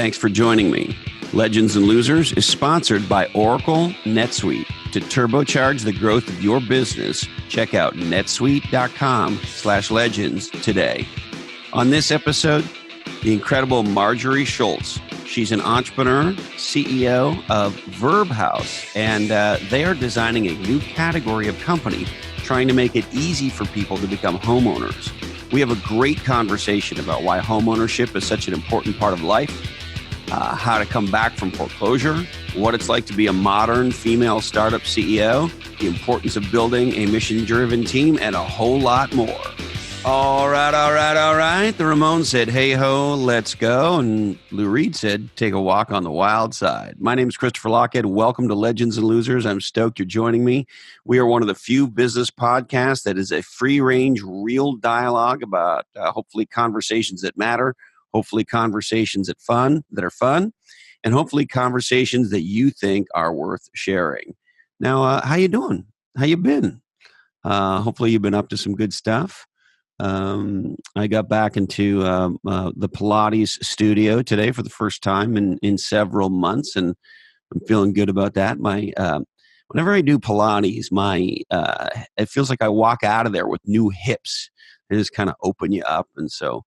Thanks for joining me. Legends and Losers is sponsored by Oracle NetSuite. To turbocharge the growth of your business, check out netsuite.com/legends today. On this episode, the incredible Marjorie Scholtz. She's an entrepreneur, CEO of Verbhouse, and they are designing a new category of company, trying to make it easy for people to become homeowners. We have a great conversation about why homeownership is such an important part of life, how to come back from foreclosure, what it's like to be a modern female startup CEO, the importance of building a mission-driven team, and a whole lot more. All right. The Ramones said, hey ho, let's go. And Lou Reed said, take a walk on the wild side. My name is Christopher Lochhead. Welcome to Legends and Losers. I'm stoked you're joining me. We are one of the few business podcasts that is a free-range, real dialogue about hopefully conversations that matter, hopefully conversations that are fun, and hopefully conversations that you think are worth sharing. Now, how you doing? How you been? Hopefully you've been up to some good stuff. I got back into the Pilates studio today for the first time in several months, and I'm feeling good about that. Whenever I do Pilates, it feels like I walk out of there with new hips. They just kind of open you up, and so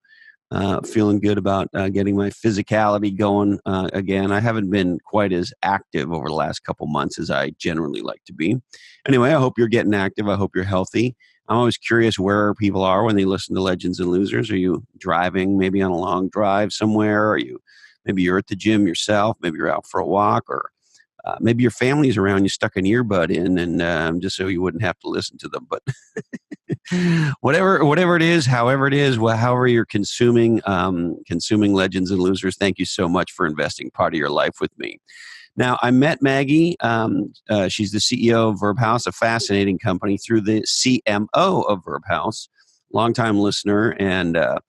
feeling good about getting my physicality going again. I haven't been quite as active over the last couple months as I generally like to be. Anyway, I hope you're getting active. I hope you're healthy. I'm always curious where people are when they listen to Legends and Losers. Are you driving maybe on a long drive somewhere? Maybe you're at the gym yourself? Maybe you're out for a walk, or maybe your family's around, you stuck an earbud in and just so you wouldn't have to listen to them. But whatever it is, however it is, however you're consuming Legends and Losers, thank you so much for investing part of your life with me. Now, I met Maggie. She's the CEO of Verbhouse, a fascinating company, through the CMO of Verbhouse, longtime listener, and a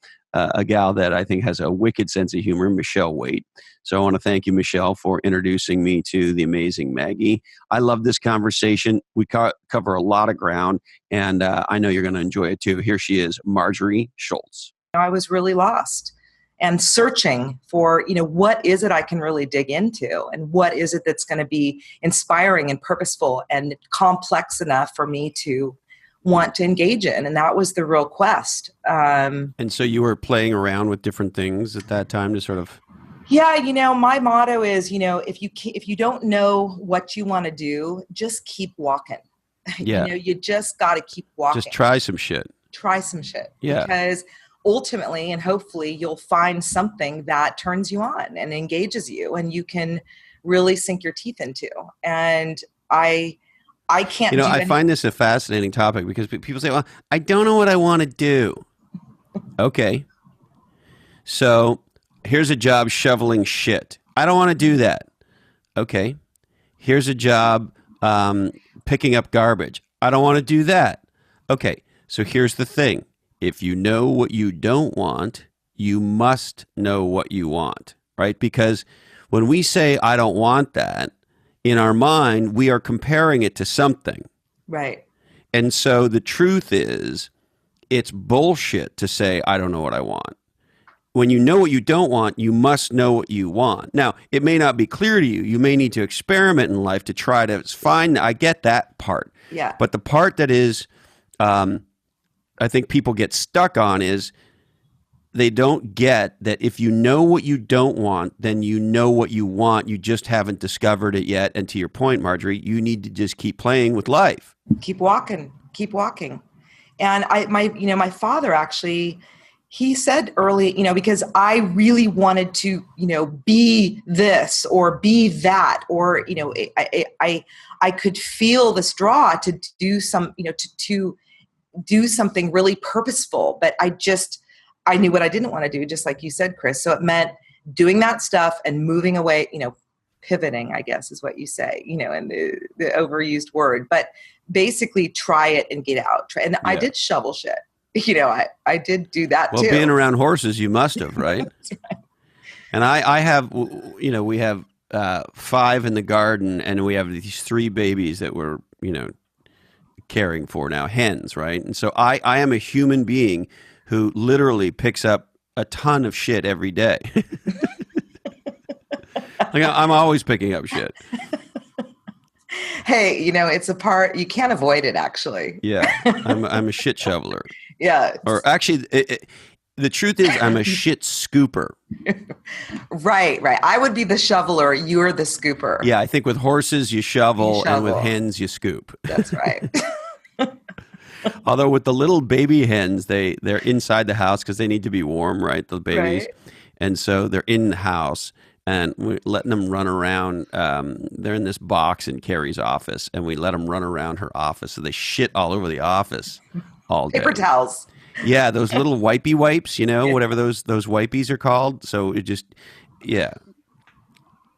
gal that I think has a wicked sense of humor, Michelle Waite. So I want to thank you, Michelle, for introducing me to the amazing Maggie. I love this conversation. We cover a lot of ground, and I know you're going to enjoy it too. Here she is, Marjorie Scholtz. I was really lost and searching for, what is it I can really dig into, and what is it that's going to be inspiring and purposeful and complex enough for me to want to engage in. And that was the real quest. And so you were playing around with different things at that time to sort of... Yeah, my motto is, if you don't know what you want to do, just keep walking. Yeah. You just got to keep walking. Just try some shit. Yeah. Because ultimately and hopefully you'll find something that turns you on and engages you and you can really sink your teeth into. And I can't I find this a fascinating topic because people say, well, I don't know what I want to do. Okay. So here's a job shoveling shit. I don't want to do that. Okay. Here's a job picking up garbage. I don't want to do that. Okay. So here's the thing. If you know what you don't want, you must know what you want, right? Because when we say, I don't want that, in our mind, we are comparing it to something. Right. And so the truth is, it's bullshit to say, I don't know what I want. When you know what you don't want, you must know what you want. Now, it may not be clear to you. You may need to experiment in life to try to find, I get that part. Yeah. But the part that is... I think people get stuck on is they don't get that if you know what you don't want, then you know what you want. You just haven't discovered it yet. And to your point, Marjorie, you need to just keep playing with life. Keep walking. And my father actually, he said early, because I really wanted to, be this or be that, or, I could feel this draw to do some, to do something really purposeful, but I knew what I didn't want to do, just like you said, Chris. So it meant doing that stuff and moving away, pivoting, I guess is what you say, and the overused word, but basically try it and get out. And yeah. I did shovel shit. I did do that too. Well, being around horses, you must have, right? That's right. And I have, we have 5 in the garden, and we have these 3 babies that we're, caring for now, hens, right? And so I am a human being who literally picks up a ton of shit every day. Like I'm always picking up shit. Hey, it's a part you can't avoid it. Actually, Yeah, I'm a shit shoveler. yeah, Or actually, the truth is, I'm a shit scooper. right. I would be the shoveler. You're the scooper. Yeah, I think with horses you shovel, and with shovel. hens you scoop. That's right. Although with the little baby hens, they're inside the house because they need to be warm, right? The babies, Right. and so they're in the house, and we're letting them run around. They're in this box in Carrie's office, and we let them run around her office, so they shit all over the office all day. Paper towels. Yeah, those little wipey wipes, whatever those wipies are called. So it just, yeah.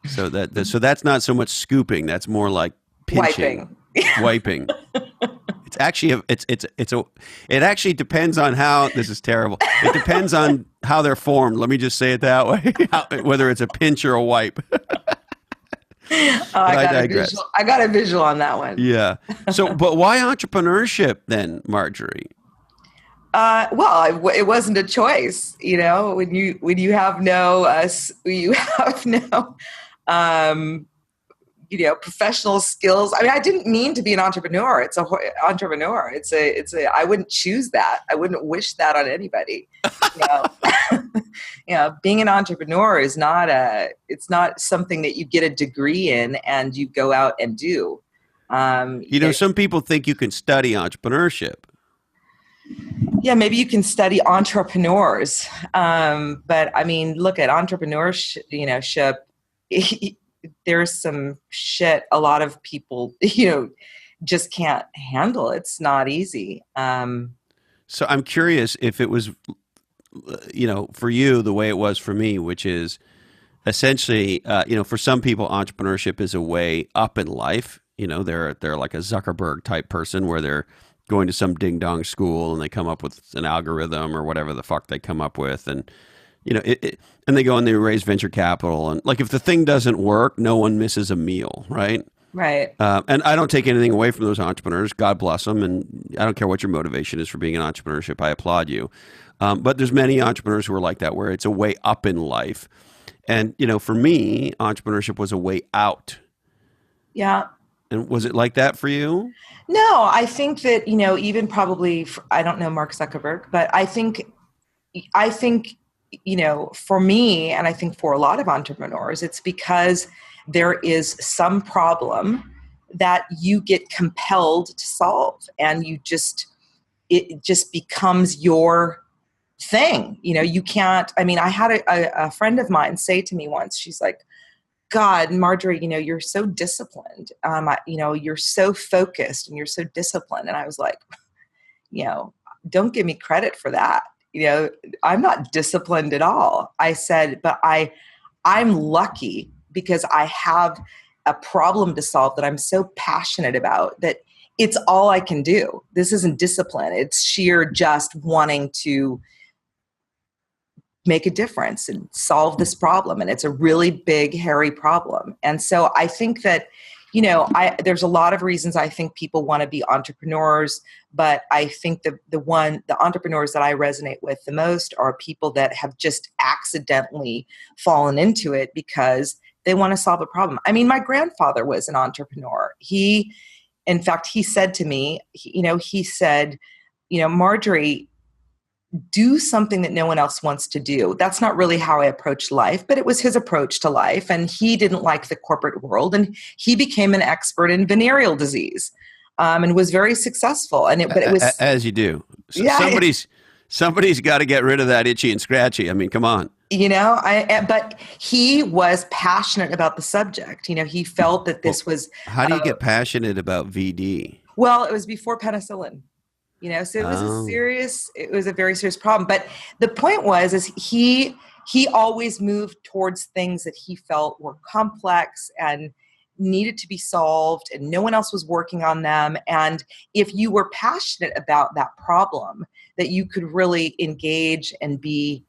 So that's not so much scooping. That's more like pinching, wiping. It's actually it actually depends on how. This is terrible. It depends on how they're formed. Let me just say it that way. Whether it's a pinch or a wipe. I digress. I got a visual on that one. Yeah. So, but why entrepreneurship then, Marjorie? Well, it wasn't a choice, when you have no, professional skills. I mean, I didn't mean to be an entrepreneur. It's entrepreneur. I wouldn't choose that. I wouldn't wish that on anybody. Being an entrepreneur is it's not something that you get a degree in and you go out and do. Some people think you can study entrepreneurship. Yeah, maybe you can study entrepreneurs. But I mean, look at entrepreneurship, there's some shit a lot of people, just can't handle. It's not easy. So I'm curious if it was, for you, the way it was for me, which is essentially, for some people, entrepreneurship is a way up in life. They're like a Zuckerberg type person where they're going to some ding dong school and they come up with an algorithm or whatever the fuck they come up with. And, and they go and they raise venture capital. And like, if the thing doesn't work, no one misses a meal. Right. Right. And I don't take anything away from those entrepreneurs. God bless them. And I don't care what your motivation is for being in entrepreneurship. I applaud you. But there's many entrepreneurs who are like that, where it's a way up in life. And, for me, entrepreneurship was a way out. Yeah. And was it like that for you? No, I think that, even probably, I don't know Mark Zuckerberg, but I think, for me, and I think for a lot of entrepreneurs, it's because there is some problem that you get compelled to solve, and it just becomes your thing. You can't, I had a friend of mine say to me once, she's like, God, Marjorie, you're so disciplined. You're so focused and you're so disciplined. And I was like, don't give me credit for that. I'm not disciplined at all. I said, but I'm lucky because I have a problem to solve that I'm so passionate about that it's all I can do. This isn't discipline. It's sheer just wanting to make a difference and solve this problem. And it's a really big, hairy problem. And so I think that, there's a lot of reasons I think people want to be entrepreneurs, but I think the entrepreneurs that I resonate with the most are people that have just accidentally fallen into it because they want to solve a problem. I mean, my grandfather was an entrepreneur. In fact, he said to me, he said, Marjorie, do something that no one else wants to do. That's not really how I approach life, but it was his approach to life. And he didn't like the corporate world. And he became an expert in venereal disease and was very successful. But it was, as you do. Somebody's got to get rid of that itchy and scratchy. I mean, come on. But he was passionate about the subject. He felt that this was. How do you get passionate about VD? Well, it was before penicillin. So it was a very serious problem. But the point is he always moved towards things that he felt were complex and needed to be solved, and no one else was working on them. And if you were passionate about that problem, that you could really engage and be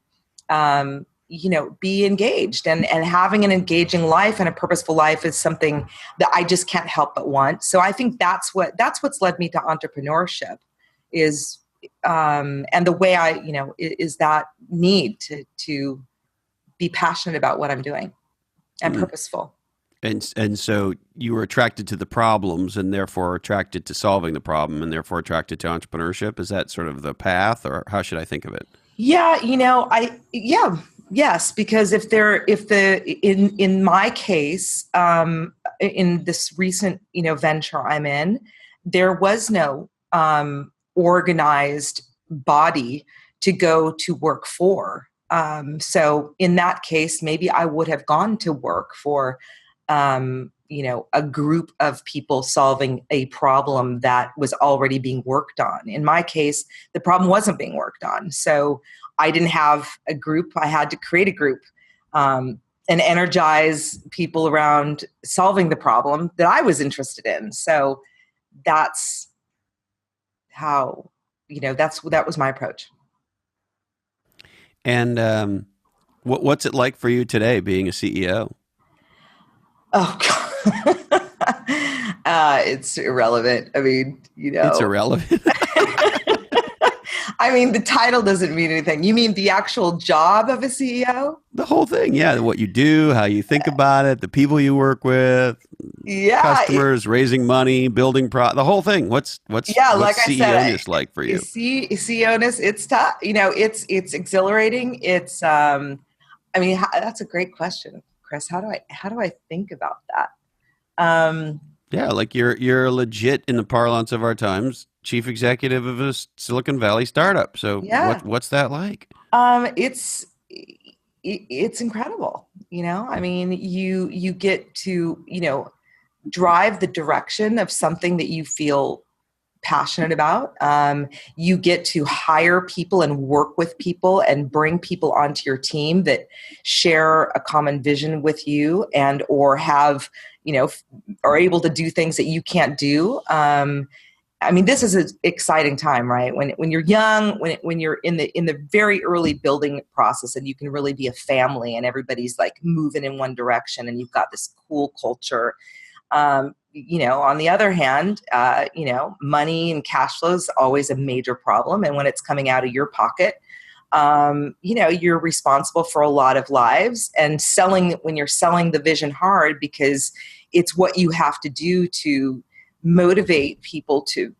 engaged, and having an engaging life and a purposeful life is something that I just can't help but want. So I think that's what's led me to entrepreneurship. Is and the way is that need to be passionate about what I'm doing. and purposeful. And so you were attracted to the problems and therefore attracted to solving the problem and therefore attracted to entrepreneurship. Is that sort of the path, or how should I think of it? Yeah, yes, because in my case, in this recent, venture I'm in, there was no organized body to go to work for. So in that case, maybe I would have gone to work for, a group of people solving a problem that was already being worked on. In my case, the problem wasn't being worked on. So I didn't have a group. I had to create a group and energize people around solving the problem that I was interested in. So that's how, that was my approach. And what's it like for you today being a CEO? Oh, God. It's irrelevant. I mean, It's irrelevant. I mean, the title doesn't mean anything. You mean the actual job of a CEO? The whole thing, yeah. What you do, how you think about it, the people you work with, customers, raising money, building the whole thing. What's like CEO-ness like for you? CEO-ness, it's tough. It's exhilarating. It's that's a great question, Chris. How do I think about that? Yeah, like you're legit, in the parlance of our times, chief executive of a Silicon Valley startup. So what's that like? It's incredible. I mean, you get to, drive the direction of something that you feel passionate about. You get to hire people and work with people and bring people onto your team that share a common vision with you and or have, are able to do things that you can't do. I mean, this is an exciting time, right? When you're young, when you're in the very early building process, and you can really be a family, and everybody's like moving in one direction, and you've got this cool culture. On the other hand, money and cash flow is always a major problem, and when it's coming out of your pocket, you're responsible for a lot of lives. And when you're selling the vision hard, because it's what you have to do to motivate people to,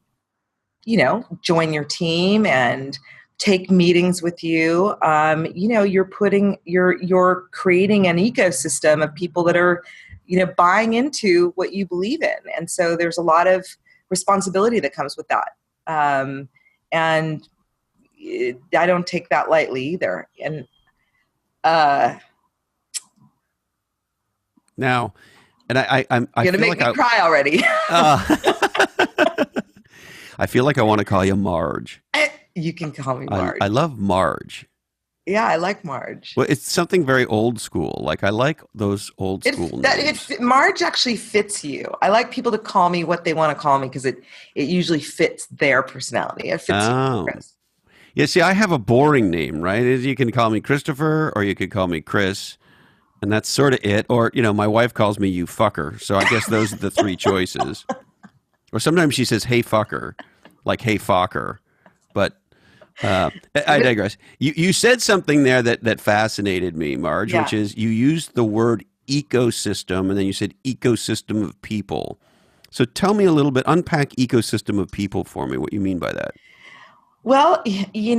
join your team and take meetings with you. You're creating an ecosystem of people that are, buying into what you believe in. And so there's a lot of responsibility that comes with that. I don't take that lightly either. And now, and I'm you're gonna make me cry already. I feel like I want to call you Marge. You can call me Marge. I love Marge. Yeah, I like Marge. Well, it's something very old school. Like, I like those old school names. Marge actually fits you. I like people to call me what they want to call me because it usually fits their personality. It fits you, Chris. Yeah, see, I have a boring name, right? You can call me Christopher, or you could call me Chris, and that's sort of it. Or, my wife calls me you fucker. So I guess those are the three choices. Or sometimes she says, hey fucker, like hey fucker. But I digress. You said something there that fascinated me, Marge, which is you used the word ecosystem, and then you said ecosystem of people. So tell me a little bit, unpack ecosystem of people for me, what you mean by that. Well, you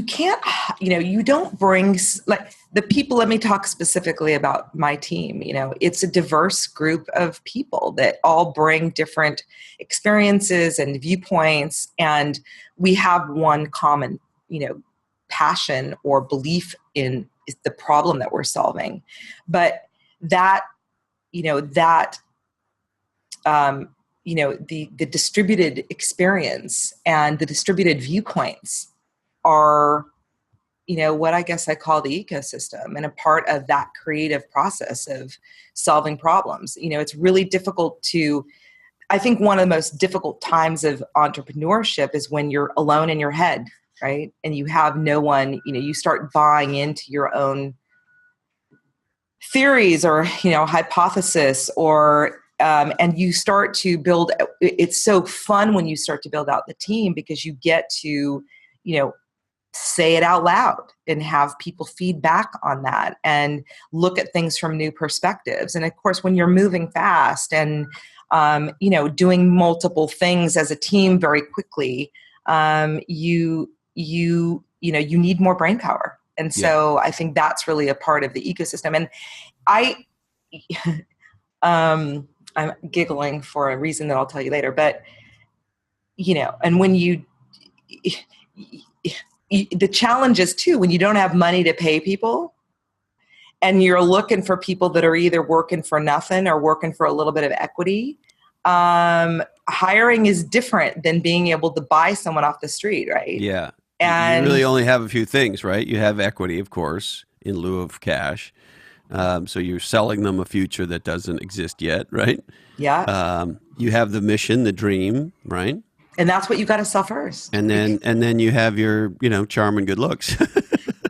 can't, you don't bring, like, the people. Let me talk specifically about my team. It's a diverse group of people that all bring different experiences and viewpoints, and we have one common, passion or belief in the problem that we're solving. But the distributed experience and the distributed viewpoints are, what I guess I call the ecosystem, and a part of that creative process of solving problems. It's really difficult I think one of the most difficult times of entrepreneurship is when you're alone in your head, right? And you have no one, you start buying into your own theories or, hypothesis, or and you start to build. It's so fun when you start to build out the team, because you get to, say it out loud and have people feedback on that and look at things from new perspectives. And of course, when you're moving fast and, doing multiple things as a team very quickly, you need more brain power. And so I think that's really a part of the ecosystem. And I'm giggling for a reason that I'll tell you later, but, and when the challenge is too, when you don't have money to pay people and you're looking for people that are either working for nothing or working for a little bit of equity, hiring is different than being able to buy someone off the street, right? Yeah. And you really only have a few things, right? You have equity, of course, in lieu of cash. So you're selling them a future that doesn't exist yet, right? Yeah. You have the mission, the dream, right? And that's what you got to sell first. And then you have your, charm and good looks.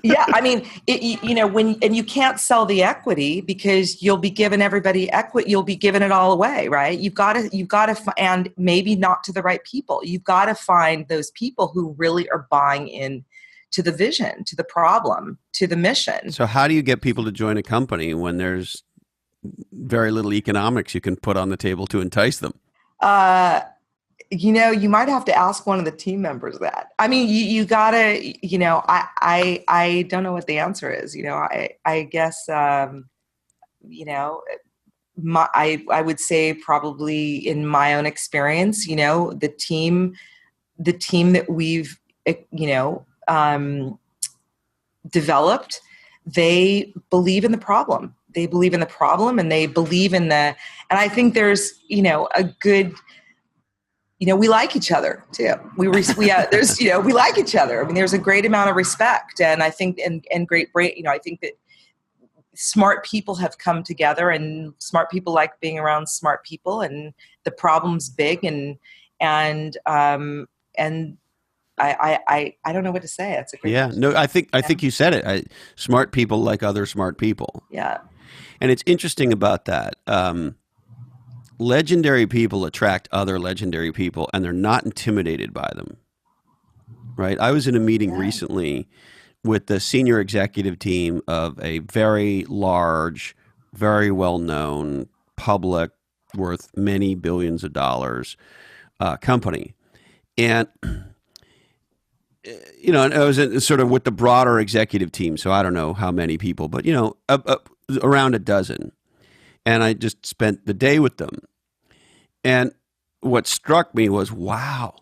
Yeah, I mean, and you can't sell the equity because you'll be giving everybody equity. You'll be giving it all away, right? You've got to, and maybe not to the right people. You've got to find those people who really are buying in to the vision, to the problem, to the mission. So how do you get people to join a company when there's very little economics you can put on the table to entice them? You might have to ask one of the team members that. I mean, you gotta, I don't know what the answer is. I guess, I would say probably in my own experience, the team that we've, developed, they believe in the problem. They believe in the problem and they believe in and I think there's, a good, we like each other too. We like each other. I mean, there's a great amount of respect, and I think, and great brain. I think that smart people have come together, and smart people like being around smart people, and the problem's big, and I don't know what to say. That's a great question. No, I think you said it. Smart people like other smart people. Yeah, and it's interesting about that. Legendary people attract other legendary people, and they're not intimidated by them, right? I was in a meeting recently with the senior executive team of a very large, very well-known, public, worth many billions of dollars company. And, and I was sort of with the broader executive team, so I don't know how many people, but, around a dozen. And I just spent the day with them. And what struck me was, wow,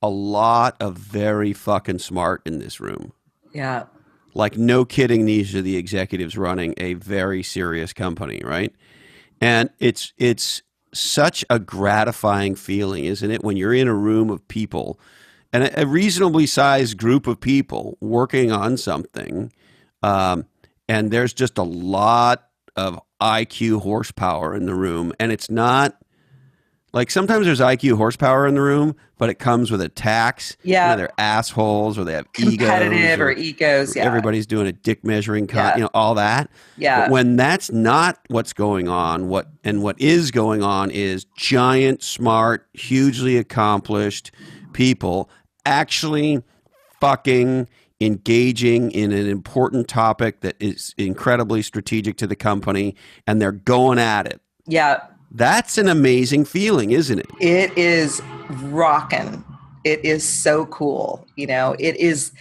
a lot of very fucking smart in this room. Yeah. Like, no kidding, these are the executives running a very serious company, right? And it's such a gratifying feeling, isn't it, when you're in a room of people, and a reasonably sized group of people working on something, and there's just a lot of IQ horsepower in the room. And it's not like, sometimes there's IQ horsepower in the room, but it comes with a tax. Yeah. They're assholes, or they have competitive egos. Yeah. Everybody's doing a dick measuring, all that. Yeah. But when that's not what's going on, what is going on is giant, smart, hugely accomplished people actually fucking engaging in an important topic that is incredibly strategic to the company, and they're going at it. Yeah. That's an amazing feeling, isn't it? It is rocking. It is so cool. It is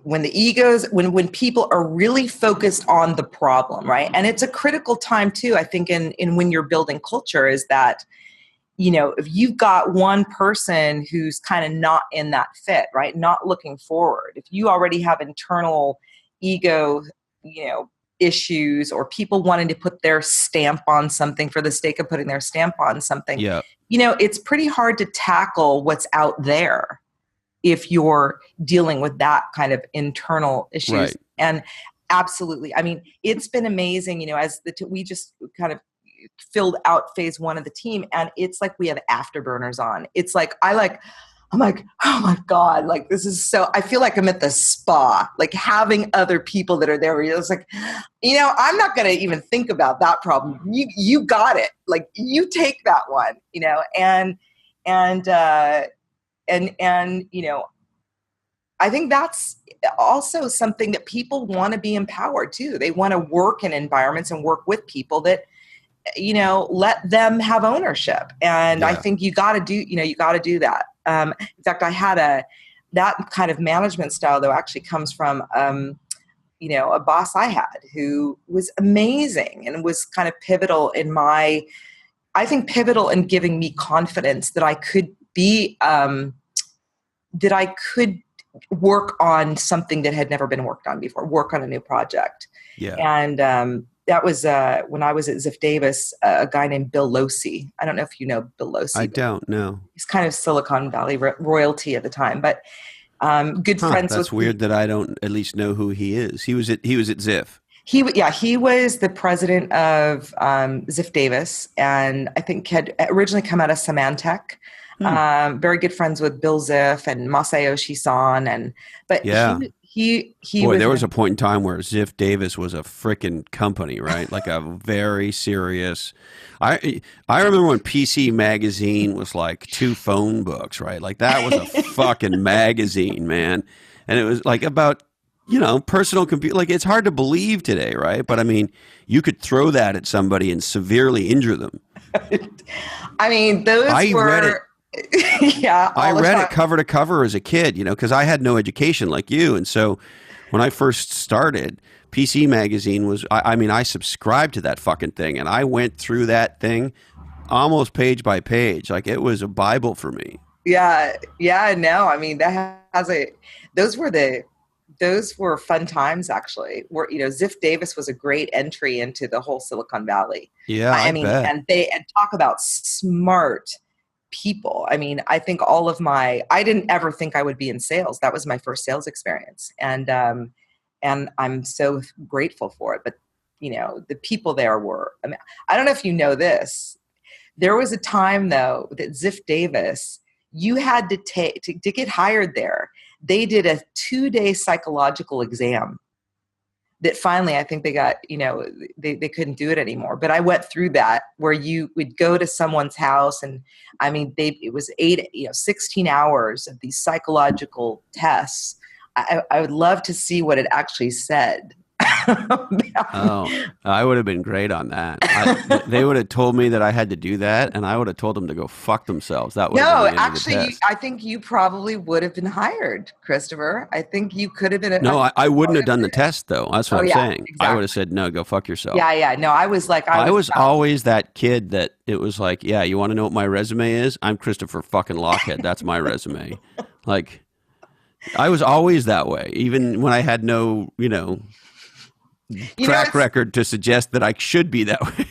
when the egos, when people are really focused on the problem, right? And it's a critical time too, I think, in when you're building culture, is that, if you've got one person who's kind of not in that fit, right? Not looking forward. If you already have internal ego, issues, or people wanting to put their stamp on something for the sake of putting their stamp on something, it's pretty hard to tackle what's out there if you're dealing with that kind of internal issues. Right. And absolutely. I mean, it's been amazing, as we just kind of filled out phase one of the team, and it's like we have afterburners on. It's like, I'm like, oh my God, like, this is so, I feel like I'm at the spa, like having other people that are there. It's like, I'm not going to even think about that problem. You got it. Like, you take that one, and I think that's also something that people want to be empowered too. They want to work in environments and work with people that, let them have ownership. And I think you got to do that. In fact, that kind of management style though actually comes from, a boss I had who was amazing and was kind of pivotal in giving me confidence that I could work on something that had never been worked on before, work on a new project. Yeah. And that was when I was at Ziff Davis, a guy named Bill Losey. I don't know if you know Bill Losey. I don't know. He's kind of Silicon Valley royalty at the time, but good friends. That's weird that I don't at least know who he is. He was at Ziff. He was the president of Ziff Davis, and I think had originally come out of Symantec. Very good friends with Bill Ziff and Masayoshi Son, Boy, there was a point in time where Ziff Davis was a frickin' company, right? Like a very serious. I remember when PC Magazine was like 2 phone books, right? Like that was a fucking magazine, man. And it was like about, personal computer. Like it's hard to believe today, right? But I mean, you could throw that at somebody and severely injure them. I mean, I read it. Yeah, I read it cover to cover as a kid, because I had no education like you. And so when I first started, PC Magazine was, I subscribed to that fucking thing. And I went through that thing almost page by page. Like it was a Bible for me. Yeah. Yeah. No, I mean, those were fun times actually, where, Ziff Davis was a great entry into the whole Silicon Valley. Yeah. I bet. And talk about smart people. I mean, I think I didn't ever think I would be in sales. That was my first sales experience. And I'm so grateful for it. But, the people there I don't know if you know this. There was a time though that Ziff Davis, you had to take, to get hired there. They did a 2-day psychological exam that finally, I think they got, they couldn't do it anymore. But I went through that where you would go to someone's house and it was 16 hours of these psychological tests. I would love to see what it actually said. I would have been great on that. They would have told me that I had to do that, and I would have told them to go fuck themselves. That would have been the end of the test. I think you probably would have been hired, Christopher. I think you could have been. No, I wouldn't have done the test though. That's what I'm saying. Exactly. I would have said no, go fuck yourself. Yeah. No, I was always that kid that it was like, yeah, you want to know what my resume is? I'm Christopher fucking Lochhead. That's my resume. Like, I was always that way, even when I had no, track record to suggest that I should be that way.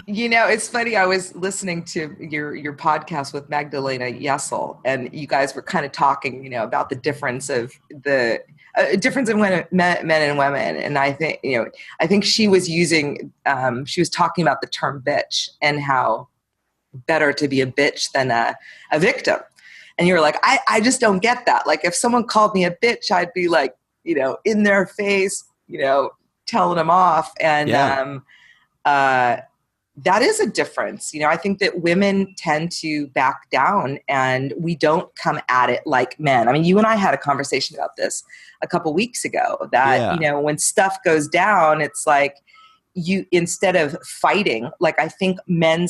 It's funny. I was listening to your podcast with Magdalena Yessel, and you guys were kind of talking, about the difference of difference in men and women. And I think she was talking about the term bitch and how better to be a bitch than a victim. And you were like, I just don't get that. Like if someone called me a bitch, I'd be like, in their face, telling them off. And that is a difference. I think that women tend to back down and we don't come at it like men. I mean, you and I had a conversation about this a couple weeks ago that, when stuff goes down, it's like instead of fighting, like I think men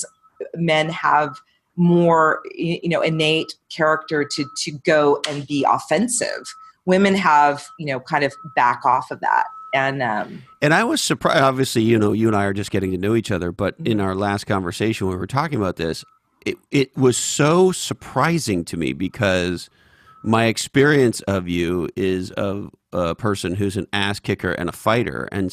have more, innate character to go and be offensive. Women have, kind of back off of that. And I was surprised, obviously, you and I are just getting to know each other, but in our last conversation when we were talking about this, it was so surprising to me because my experience of you is of a person who's an ass kicker and a fighter. And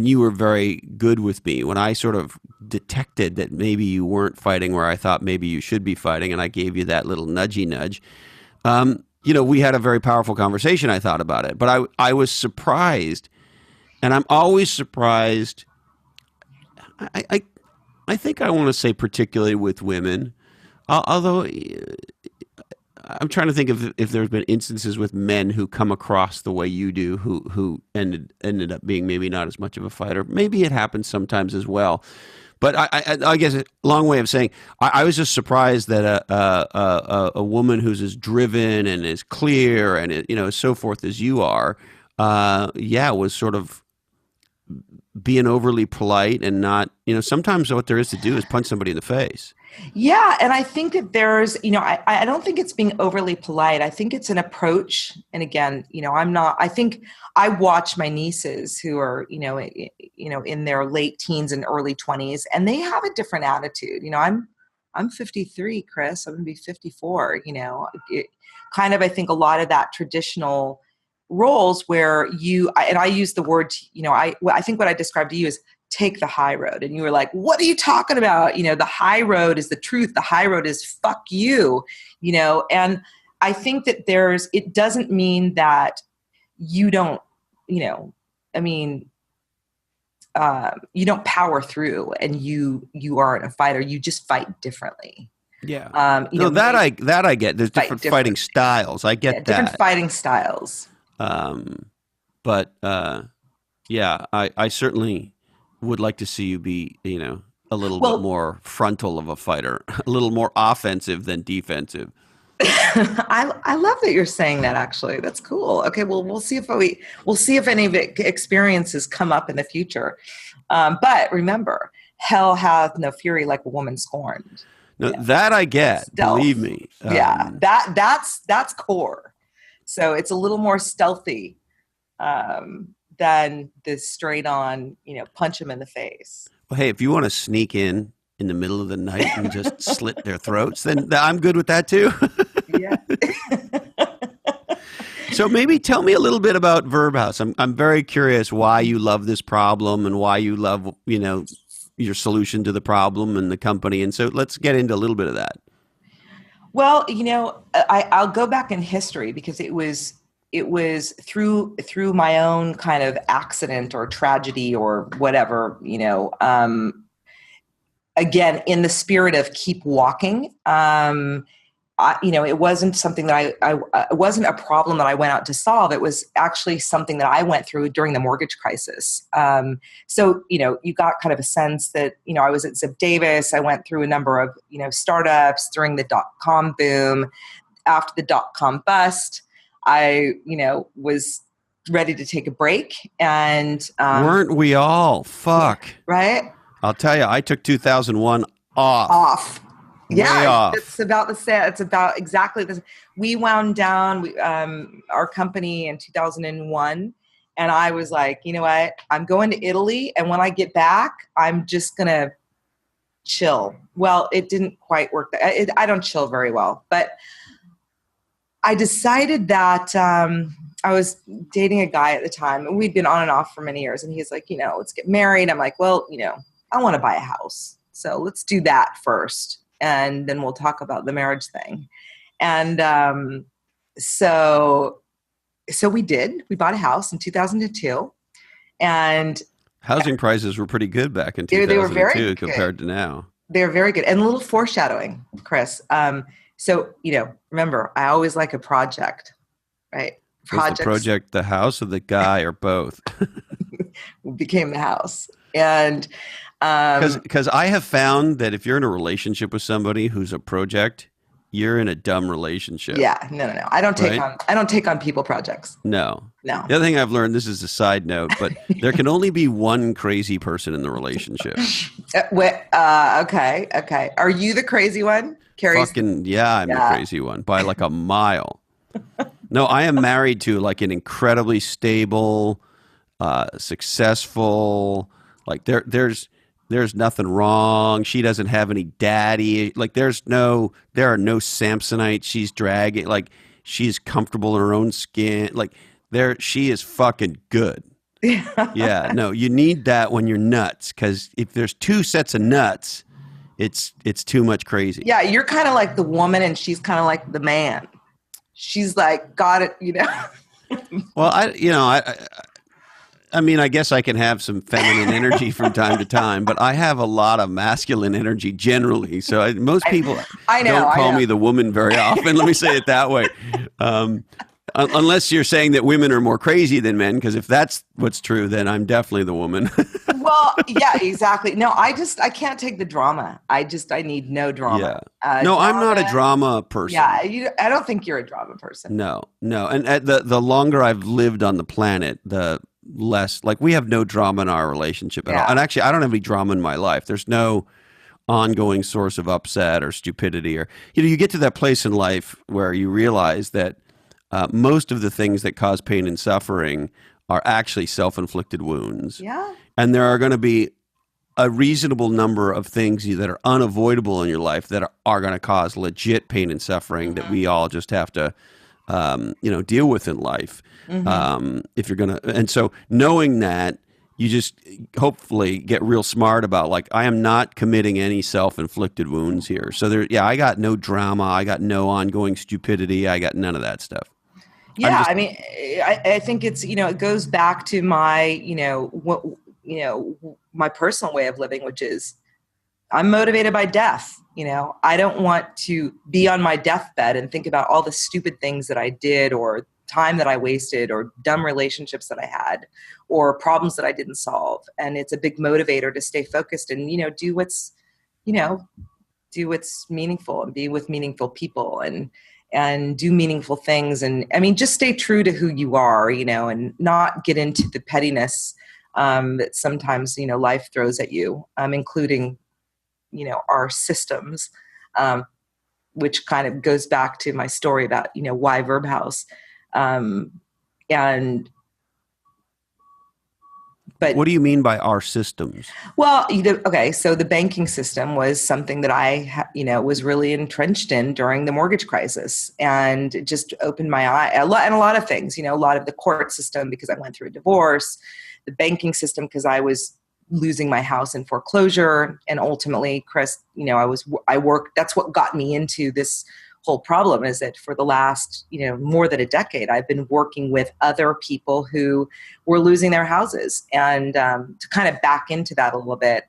you were very good with me when I sort of detected that maybe you weren't fighting where I thought maybe you should be fighting, and I gave you that little nudgy nudge. We had a very powerful conversation, I thought, about it. But I was surprised, and I'm always surprised. I think I want to say particularly with women, although I'm trying to think of if there's been instances with men who come across the way you do, who ended up being maybe not as much of a fighter. Maybe it happens sometimes as well. But I guess a long way of saying I was just surprised that a woman who's as driven and as clear and so forth as you are, was sort of being overly polite and not, sometimes what there is to do is punch somebody in the face. Yeah. And I think that there's, I don't think it's being overly polite. I think it's an approach. And again, I think I watch my nieces who are, in their late teens and early 20s, and they have a different attitude. I'm 53, Chris, I'm going to be 54, I think a lot of that traditional roles where I use the word, I think what I described to you is take the high road. And you were like, what are you talking about? The high road is the truth. The high road is fuck you, and I think that it doesn't mean that you don't, you don't power through and you aren't a fighter. You just fight differently. Yeah. That I get. There's different fighting styles. I get that. Different fighting styles. But I certainly would like to see you be, a little bit more frontal of a fighter, a little more offensive than defensive. I love that you're saying that. Actually, that's cool. Okay, well, we'll see if any of it experiences come up in the future. But remember, hell hath no fury like a woman scorned. No, that I get. Stealth. Believe me. That's core. So it's a little more stealthy than this straight on, punch them in the face. Well, hey, if you want to sneak in the middle of the night and just slit their throats, then I'm good with that too. Yeah. So maybe tell me a little bit about Verbhouse. I'm very curious why you love this problem and why you love, your solution to the problem and the company. And so let's get into a little bit of that. Well, I'll go back in history because it was through my own kind of accident or tragedy or whatever, again, in the spirit of keep walking. It wasn't something that it wasn't a problem that I went out to solve. It was actually something that I went through during the mortgage crisis. So, you got kind of a sense that, I was at Ziff Davis. I went through a number of, startups during the .com boom. After the .com bust, I, was ready to take a break. And weren't we all? Fuck. Right? I'll tell you, I took 2001 off. Yeah, it's about the same. It's about exactly this. We wound down our company in 2001, and I was like, you know what? I'm going to Italy, and when I get back, I'm just gonna chill. Well, it didn't quite work. I don't chill very well, but I decided that I was dating a guy at the time, and we'd been on and off for many years. And he's like, let's get married. I'm like, well, I want to buy a house, so let's do that first. And then we'll talk about the marriage thing. And so we did. We bought a house in 2002. And housing prices were pretty good back in 2002 they were very compared good. To now. They're very good. And a little foreshadowing, Chris. So, remember, I always like a project, right? Was the project the house or the guy or both? Became the house. And because I have found that if you're in a relationship with somebody who's a project, you're in a dumb relationship. Yeah, no. I don't take on people projects. No. The other thing I've learned, this is a side note, but there can only be one crazy person in the relationship. Okay. Are you the crazy one? Carrie's I'm the crazy one by like a mile. No, I am married to like an incredibly stable, successful, like there's nothing wrong. She doesn't have any daddy. Like there are no Samsonites she's dragging. Like she's comfortable in her own skin. Like she is fucking good. Yeah, no, you need that when you're nuts. Because if there's two sets of nuts, it's too much crazy. Yeah, you're kind of like the woman and she's kind of like the man. She's like, got it, Well, I mean, I guess I can have some feminine energy from time to time, but I have a lot of masculine energy generally. So most people don't call me the woman very often. Let me say it that way. Unless you're saying that women are more crazy than men, because if that's what's true, then I'm definitely the woman. Well, yeah, exactly. No, I can't take the drama. I need no drama. No, Drama, I'm not a drama person. Yeah, I don't think you're a drama person. No. And the longer I've lived on the planet, the less, like, we have no drama in our relationship at all. And actually, I don't have any drama in my life. There's no ongoing source of upset or stupidity, or, you get to that place in life where you realize that most of the things that cause pain and suffering are actually self-inflicted wounds. Yeah. And there are going to be a reasonable number of things that are unavoidable in your life that are going to cause legit pain and suffering that we all just have to, deal with in life. If you're going to, and so knowing that, you just hopefully get real smart about, like, I am not committing any self-inflicted wounds here. So I got no drama. I got no ongoing stupidity. I got none of that stuff. Yeah. I think it's, it goes back to my, my personal way of living, which is I'm motivated by death. I don't want to be on my deathbed and think about all the stupid things that I did, or time that I wasted, or dumb relationships that I had, or problems that I didn't solve. And it's a big motivator to stay focused and, do what's meaningful, and be with meaningful people, and do meaningful things. And just stay true to who you are, and not get into the pettiness that sometimes, life throws at you, including, our systems, which kind of goes back to my story about, why Verbhouse. But what do you mean by our systems? Well, okay. So the banking system was something that I, was really entrenched in during the mortgage crisis, and it just opened my eye. And a lot of things, a lot of the court system, because I went through a divorce, the banking system, because I was losing my house in foreclosure. And ultimately, Chris, I worked, that's what got me into this whole problem, is that for the last, more than a decade, I've been working with other people who were losing their houses. And to kind of back into that a little bit,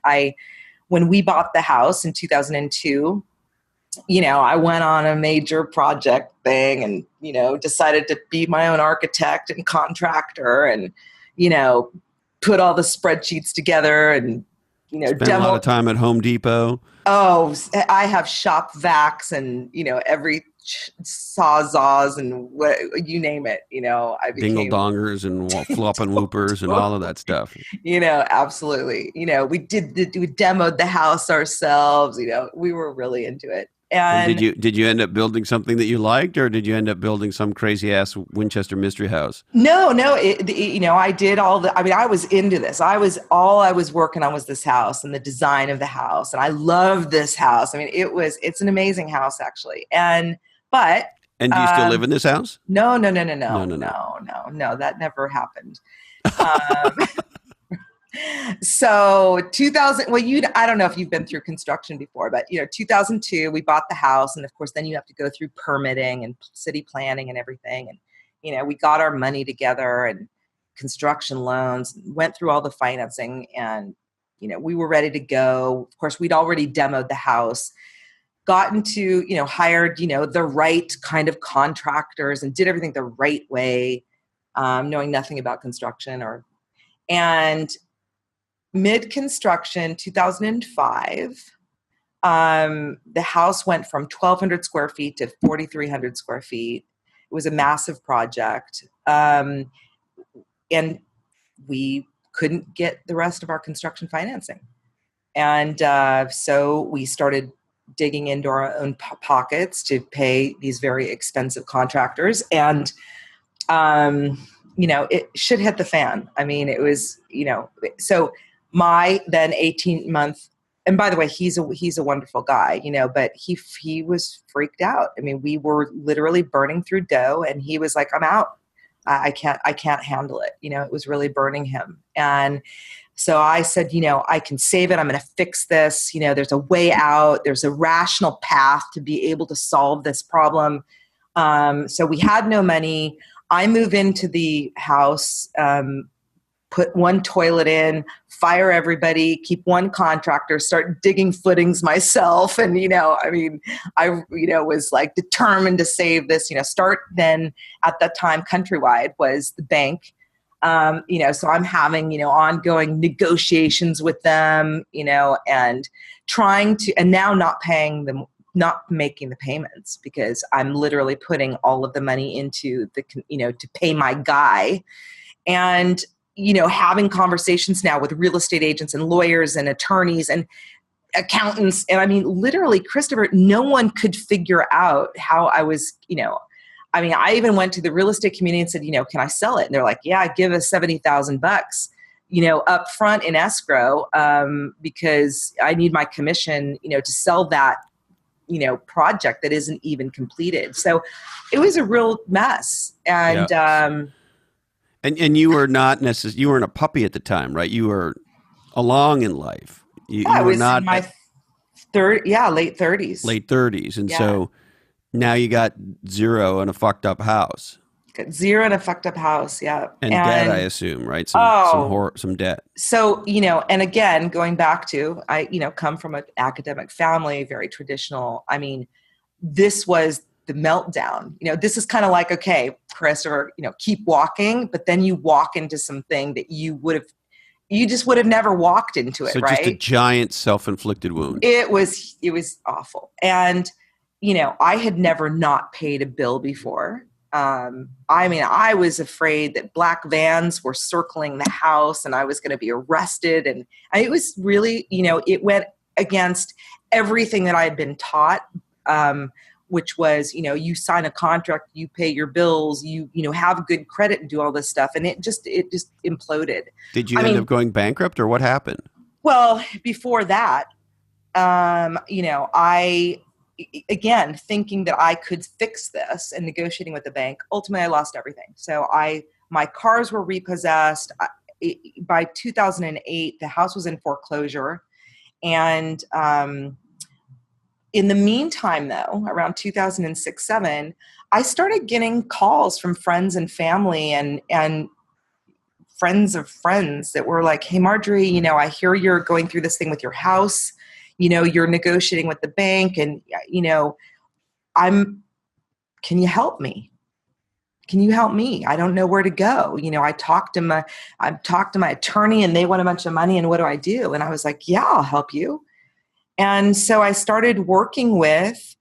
when we bought the house in 2002, I went on a major project thing and, decided to be my own architect and contractor, and, put all the spreadsheets together, and, spent a lot of time at Home Depot. Oh, I have shop vacs and, every sawzalls and what, you name it, I became dingle dongers and flopping whoopers and all of that stuff. Absolutely. We demoed the house ourselves. We were really into it. And did you end up building something that you liked, or did you end up building some crazy ass Winchester mystery house? No. I did I was into this. I was working on was this house and the design of the house. And I loved this house. It's an amazing house, actually. And do you still live in this house? No. That never happened. So 2000, I don't know if you've been through construction before, but 2002, we bought the house, and of course then you have to go through permitting and city planning and everything. And, we got our money together and construction loans, went through all the financing, and, we were ready to go. Of course, we'd already demoed the house, gotten to, hired, the right kind of contractors, and did everything the right way, knowing nothing about construction and mid-construction, 2005, the house went from 1,200 square feet to 4,300 square feet. It was a massive project. And we couldn't get the rest of our construction financing. And so we started digging into our own pockets to pay these very expensive contractors. And shit hit the fan. It was, so my then 18-month, and by the way, he's a wonderful guy, but he was freaked out. We were literally burning through dough, and he was like, I'm out. I can't handle it. It was really burning him. And so I said, I can save it. I'm going to fix this. There's a way out. There's a rational path to be able to solve this problem. So we had no money. I move into the house put one toilet in, fire everybody, keep one contractor, start digging footings myself. And, I was like determined to save this, start then at that time Countrywide was the bank. So I'm having, ongoing negotiations with them, and trying to, and now not paying them, not making the payments because I'm literally putting all of the money into the, to pay my guy. And, having conversations now with real estate agents and lawyers and attorneys and accountants. And I mean, literally, Christopher, no one could figure out how I was, I even went to the real estate community and said, can I sell it? And they're like, yeah, give us $70,000, up front in escrow, because I need my commission, to sell that, project that isn't even completed. So it was a real mess. And, yeah. And you were not necessarily, you weren't a puppy at the time, right? You were along in life. You I were was not in my late 30s. Late 30s. And so now you got zero and a fucked up house. Got zero and a fucked up house. Yeah. And debt, I assume, right? Some debt. So, and again, going back to, I, come from an academic family, very traditional. I mean, this was the meltdown. This is kind of like, okay, Chris, or, keep walking, but then you walk into something that you just would have never walked into it, right? So just a giant self-inflicted wound. It was awful. And, I had never not paid a bill before. I was afraid that black vans were circling the house and I was going to be arrested. And it was really, it went against everything that I had been taught, which was, you sign a contract, you pay your bills, you have good credit and do all this stuff. And it just imploded. Did you end up going bankrupt or what happened? Well, before that, again, thinking that I could fix this and negotiating with the bank, ultimately I lost everything. So my cars were repossessed. By 2008, the house was in foreclosure. And in the meantime, though, around 2006-07, I started getting calls from friends and family and friends of friends that were like, hey, Marjorie, I hear you're going through this thing with your house. You're negotiating with the bank and, can you help me? Can you help me? I don't know where to go. I talked to my attorney and they want a bunch of money and what do I do? And I was like, yeah, I'll help you. And so I started working with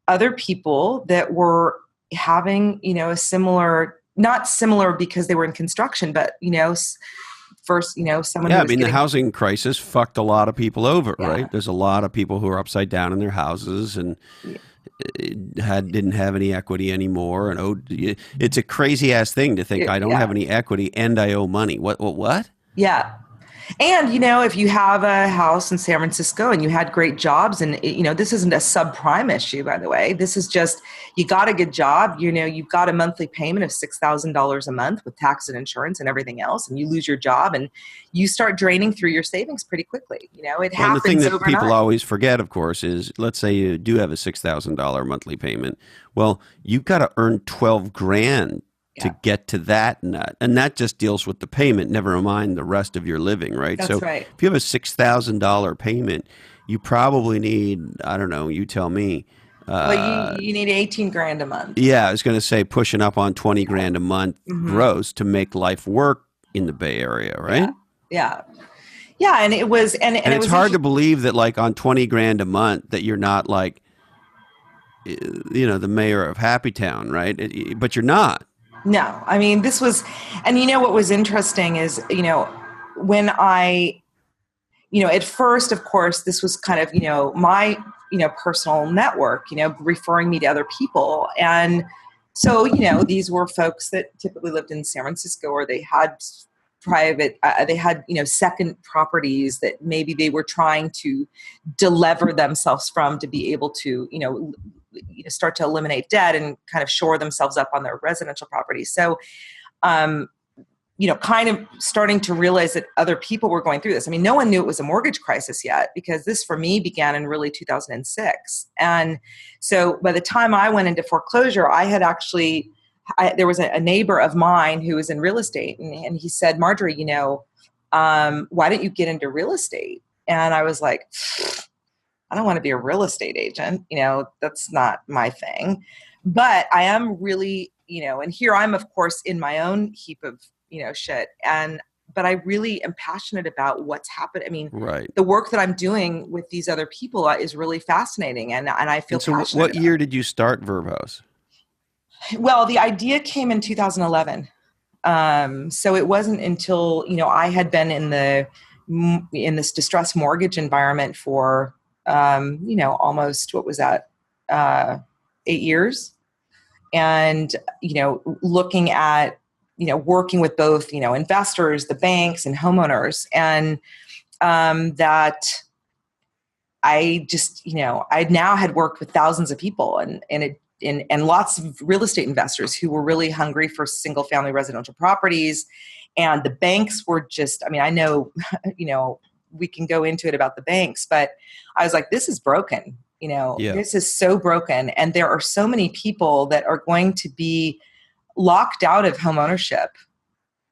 other people that were having, a similar, not similar because they were in construction, but, first, someone. Yeah, the housing crisis fucked a lot of people over, right? There's a lot of people who are upside down in their houses and didn't have any equity anymore, and it's a crazy ass thing to think I don't have any equity and I owe money. What? Yeah. And, if you have a house in San Francisco and you had great jobs and, this isn't a subprime issue, by the way, this is just, you got a good job, you've got a monthly payment of $6,000 a month with tax and insurance and everything else. And you lose your job and you start draining through your savings pretty quickly. It happens overnight. The thing that people always forget, of course, is let's say you do have a $6,000 monthly payment. Well, you've got to earn $12,000 to get to that nut. And that just deals with the payment, never mind the rest of your living, right? That's right. If you have a $6,000 payment, you probably need, I don't know, you tell me. You need $18,000 a month. Yeah, I was going to say pushing up on $20,000 a month gross to make life work in the Bay Area, right? Yeah. Yeah, and it was... And it's hard to believe that like on $20,000 a month that you're not like, the mayor of Happy Town, right? But you're not. No, this was, and what was interesting is, when I, at first, of course, this was kind of, my, personal network, referring me to other people. And so, these were folks that typically lived in San Francisco or they had second properties that maybe they were trying to delever themselves from to be able to, start to eliminate debt and kind of shore themselves up on their residential properties. So, kind of starting to realize that other people were going through this. No one knew it was a mortgage crisis yet because this for me began in really 2006. And so by the time I went into foreclosure, I had actually there was a neighbor of mine who was in real estate, and he said, Marjorie, why don't you get into real estate? And I was like, I don't want to be a real estate agent. That's not my thing. But I am really, and here I'm, of course, in my own heap of, shit. But I really am passionate about what's happened. I mean, right. The work that I'm doing with these other people is really fascinating. And I feel passionate. So what year did you start Verbhouse? Well, the idea came in 2011. So it wasn't until, I had been in this distressed mortgage environment for, almost, what was that? 8 years. And, looking at, working with both, investors, the banks and homeowners. And, that I just, I now had worked with thousands of people and lots of real estate investors who were really hungry for single family residential properties. And the banks were just, I know, we can go into it about the banks, but I was like, this is broken. This is so broken. And there are so many people that are going to be locked out of homeownership,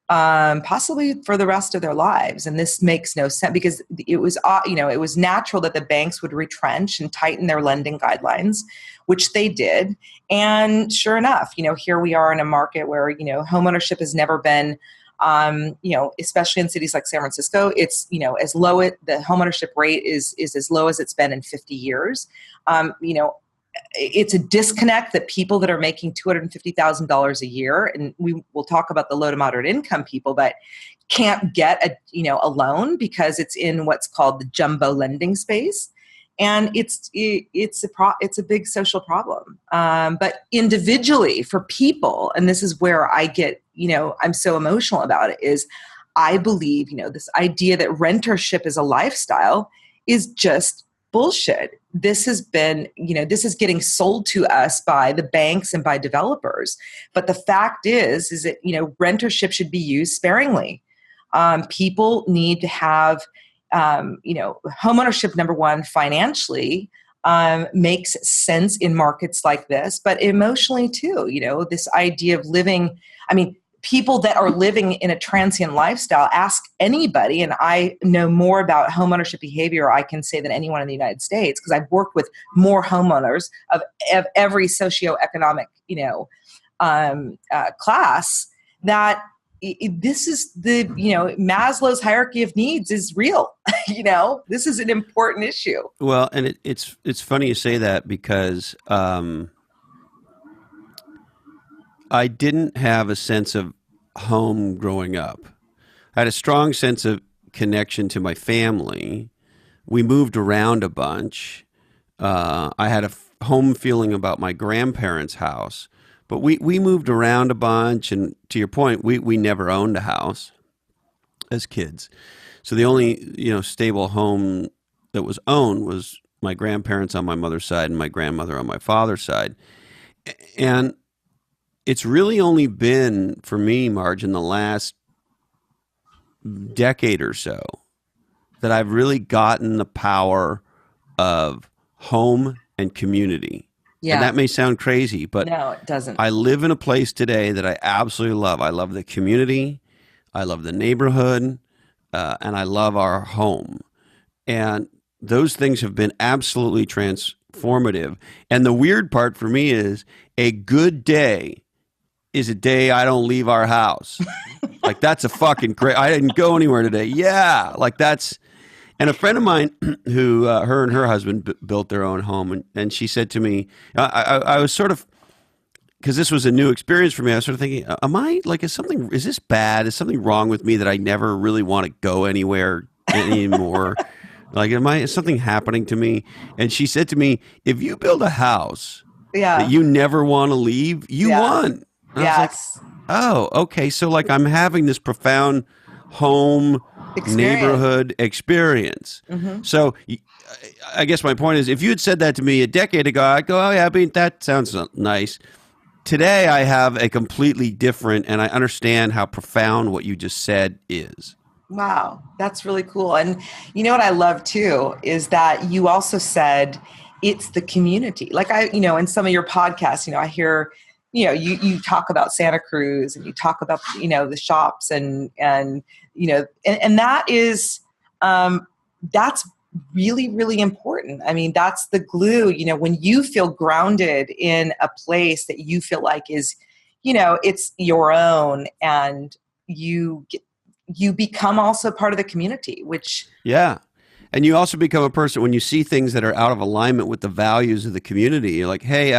possibly for the rest of their lives. And this makes no sense because it was natural that the banks would retrench and tighten their lending guidelines, which they did. And sure enough, here we are in a market where, homeownership has never been, especially in cities like San Francisco, it's, as low, the homeownership rate is as low as it's been in 50 years. It's a disconnect that people that are making $250,000 a year, and we will talk about the low to moderate income people, but can't get a loan because it's in what's called the jumbo lending space. And it's a big social problem. But individually for people, and this is where I get, I'm so emotional about it, is I believe, this idea that rentership is a lifestyle is just bullshit. This has been, this is getting sold to us by the banks and by developers. But the fact is that, rentership should be used sparingly. People need to have, homeownership, number one, financially makes sense in markets like this, but emotionally too, this idea of living, people that are living in a transient lifestyle, ask anybody, and I know more about homeownership behavior, I can say, than anyone in the United States, because I've worked with more homeowners of every socioeconomic, class, that this is the, Maslow's hierarchy of needs is real. This is an important issue. Well, and it's funny you say that because I didn't have a sense of home growing up. I had a strong sense of connection to my family. We moved around a bunch. I had a home feeling about my grandparents' house, but we moved around a bunch. And to your point, we never owned a house as kids. So the only, stable home that was owned was my grandparents on my mother's side and my grandmother on my father's side. And it's really only been, for me, Marge, in the last decade or so that I've really gotten the power of home and community. Yeah. And that may sound crazy, but no, it doesn't. I live in a place today that I absolutely love. I love the community. I love the neighborhood. And I love our home. And those things have been absolutely transformative. And the weird part for me is a good day is a day I don't leave our house. Like, that's a fucking great, I didn't go anywhere today. Yeah. Like, that's, and a friend of mine who, her and her husband built their own home. And she said to me, I was sort of, because this was a new experience for me, I was sort of thinking, is this bad? Is something wrong with me that I never really want to go anywhere anymore? Like, is something happening to me? And she said to me, if you build a house that you never want to leave, you won. And I was like, oh, okay. So like I'm having this profound home neighborhood experience. Mm-hmm. So I guess my point is, if you had said that to me a decade ago, I'd go, oh yeah, that sounds nice. Today I have a completely different, and I understand how profound what you just said is. Wow, that's really cool. And you know what I love too is that you also said it's the community. Like in some of your podcasts, I hear, you talk about Santa Cruz and you talk about, the shops and that is, that's really, really important. I mean, that's the glue, when you feel grounded in a place that you feel like is, it's your own, and you become also part of the community, which. Yeah. And you also become a person when you see things that are out of alignment with the values of the community. You're like, hey,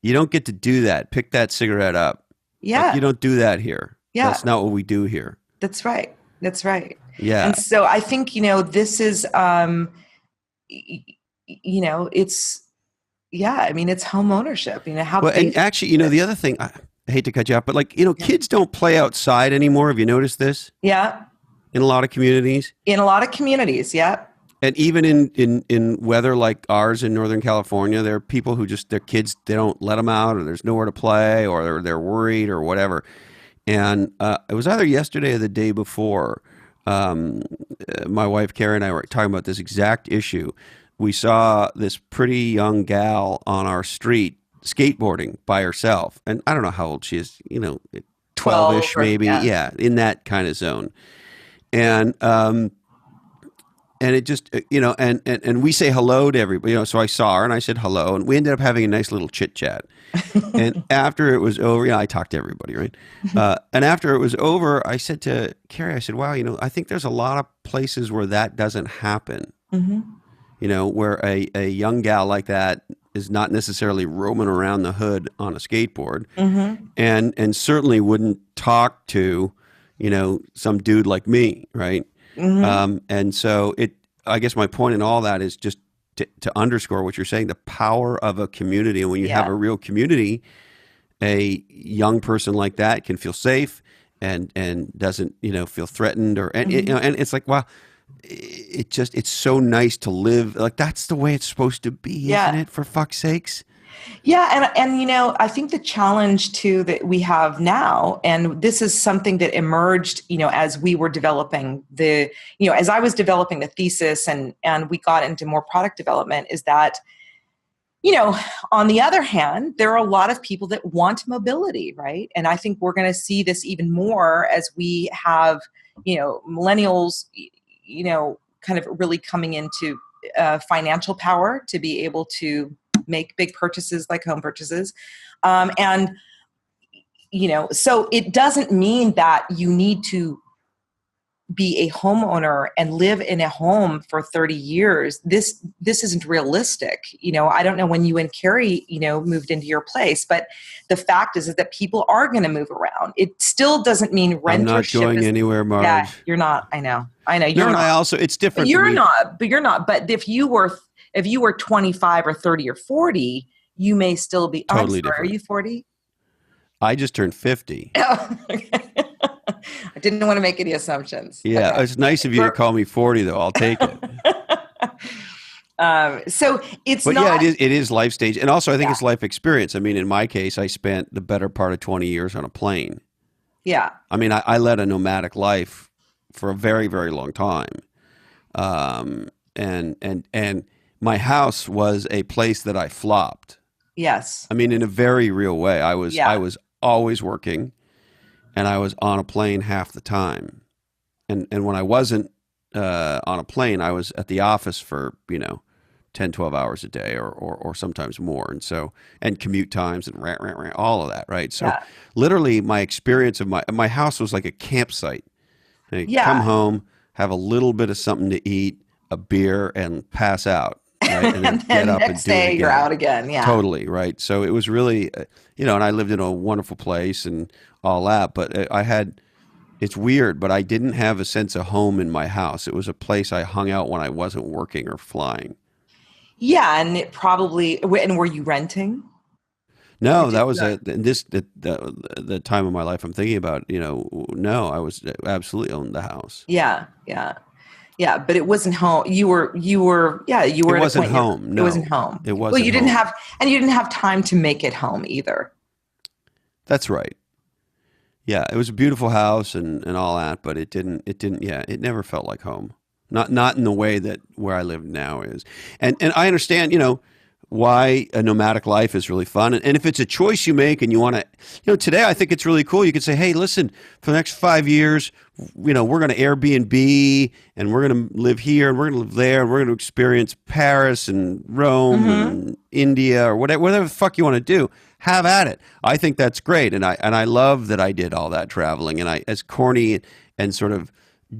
you don't get to do that. Pick that cigarette up. Yeah. Like, you don't do that here. Yeah. That's not what we do here. That's right. That's right. Yeah. And so I think, this is, it's, it's home ownership, how. Well, and actually, the other thing, I hate to cut you off, but like, kids don't play outside anymore. Have you noticed this? Yeah. In a lot of communities? In a lot of communities, yeah. And even in weather like ours in Northern California, there are people who their kids, they don't let them out, or there's nowhere to play, or they're worried or whatever. And it was either yesterday or the day before, my wife, Carrie, and I were talking about this exact issue. We saw this pretty young gal on our street skateboarding by herself. And I don't know how old she is, 12-ish maybe. Yeah, in that kind of zone. And it just, and we say hello to everybody, so I saw her and I said hello, and we ended up having a nice little chit chat. And after it was over, I talked to everybody, right? And after it was over, I said to Carrie, I said, wow, I think there's a lot of places where that doesn't happen. Mm-hmm. Where a young gal like that is not necessarily roaming around the hood on a skateboard, mm-hmm. and certainly wouldn't talk to, some dude like me, right? Mm-hmm. And so I guess my point in all that is just to underscore what you're saying, the power of a community. And when you have a real community, a young person like that can feel safe and doesn't, feel threatened and it's like, wow, it's so nice to live. Like, that's the way it's supposed to be, isn't it? For fuck's sakes. Yeah. And I think the challenge too that we have now, and this is something that emerged, as we were developing as I was developing the thesis and we got into more product development, is that, on the other hand, there are a lot of people that want mobility, right? And I think we're going to see this even more as we have, millennials, kind of really coming into financial power to be able to make big purchases like home purchases. So it doesn't mean that you need to be a homeowner and live in a home for 30 years. This isn't realistic. I don't know when you and Carrie, moved into your place, but the fact is that people are going to move around. It still doesn't mean rentership. I'm not going anywhere, Marge. Yeah, you're not. I know. You're not. I also, it's different. But you're not. But if you were 25 or 30 or 40, you may still be. Totally different. Are you 40? I just turned 50. Oh, okay. I didn't want to make any assumptions. Yeah, okay. It's nice of you to call me 40, though. I'll take it. So it's but not. Yeah, it is life stage. And also, I think it's life experience. I mean, in my case, I spent the better part of 20 years on a plane. Yeah. I mean, I led a nomadic life for a very, very long time. And my house was a place that I flopped. Yes. I mean, in a very real way. I was always working, and I was on a plane half the time. And when I wasn't on a plane, I was at the office for, 10, 12 hours a day or sometimes more. And so, and commute times and all of that, right? So literally my experience of my house was like a campsite. Come home, have a little bit of something to eat, a beer, and pass out. Right? And then get up next day you're out again. Yeah, totally. Right. So it was really, and I lived in a wonderful place and all that, but it's weird, but I didn't have a sense of home in my house. It was a place I hung out when I wasn't working or flying. Yeah. And it probably, and were you renting? No, that was the time of my life I'm thinking about, no, I was absolutely owned the house. Yeah. Yeah. Yeah, but it wasn't home. You were. It wasn't home. No, it wasn't home. It wasn't. Well, you didn't have, and you didn't have time to make it home either. That's right. Yeah, it was a beautiful house and all that, but it didn't. Yeah, it never felt like home. Not in the way that where I live now is. And I understand. why a nomadic life is really fun. And if it's a choice you make and you want to, today I think it's really cool. You could say, hey, listen, for the next 5 years, we're going to Airbnb and we're going to live here and we're going to live there and we're going to experience Paris and Rome and India or whatever the fuck you want to do. Have at it. I think that's great. And I love that I did all that traveling. And as corny and sort of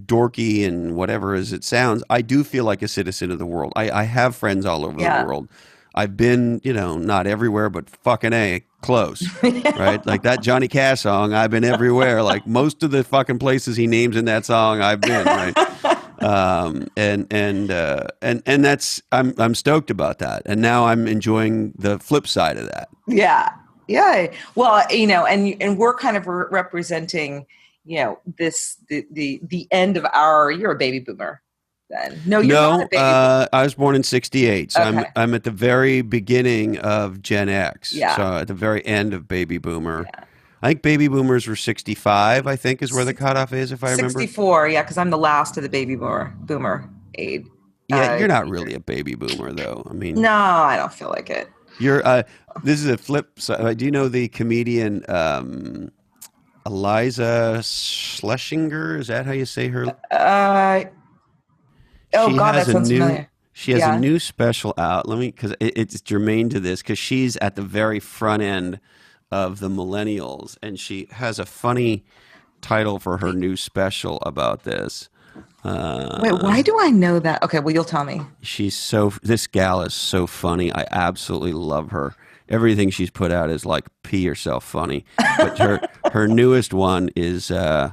dorky and whatever as it sounds, I do feel like a citizen of the world. I have friends all over the world. I've been, not everywhere, but fucking A, close, right? Like that Johnny Cash song, I've been everywhere. Like most of the fucking places he names in that song, I've been, right? And that's, I'm stoked about that. And now I'm enjoying the flip side of that. Yeah. Yeah. Well, and we're kind of representing, the end of you're a baby boomer. Then. No, you're not a baby boomer. I was born in 68, so okay. I'm at the very beginning of Gen X. Yeah. So at the very end of baby boomer. Yeah. I think baby boomers were 65, I think is where the cutoff is, if I remember. 64, yeah, because I'm the last of the baby boomer age. Yeah, you're not really a baby boomer, though. I mean, no, I don't feel like it. You're. This is a flip side. Do you know the comedian Eliza Schlesinger? Is that how you say her? That sounds familiar. She has a new special out. Because it's germane to this, because she's at the very front end of the Millennials, and she has a funny title for her new special about this. Wait, why do I know that? Okay, well, you'll tell me. This gal is so funny. I absolutely love her. Everything she's put out is like pee yourself funny. But her newest one is, let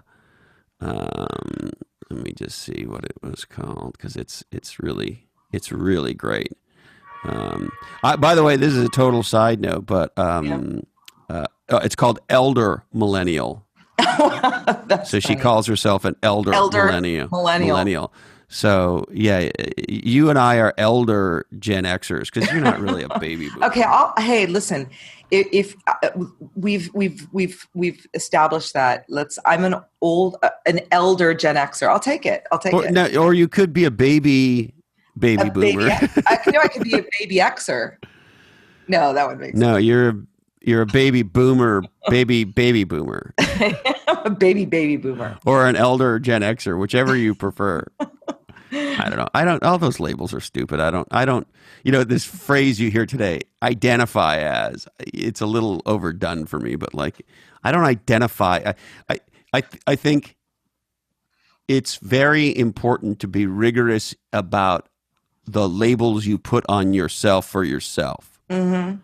me just see what it was called, because it's really great. By the way, this is a total side note, but it's called Elder Millennial. So she calls herself an elder millennial. So yeah, you and I are elder Gen Xers because you're not really a baby boomer. Okay, hey, listen. If we've established that, I'm an elder Gen Xer. I'll take it. No, or you could be a baby boomer. I could be a baby Xer. No, that would make sense. No, you're a baby boomer, baby boomer. A baby boomer. Or an elder Gen Xer, whichever you prefer. I don't know. All those labels are stupid. I don't, this phrase you hear today, identify as, it's a little overdone for me, but like, I don't identify. I think it's very important to be rigorous about the labels you put on yourself for yourself. Mm-hmm.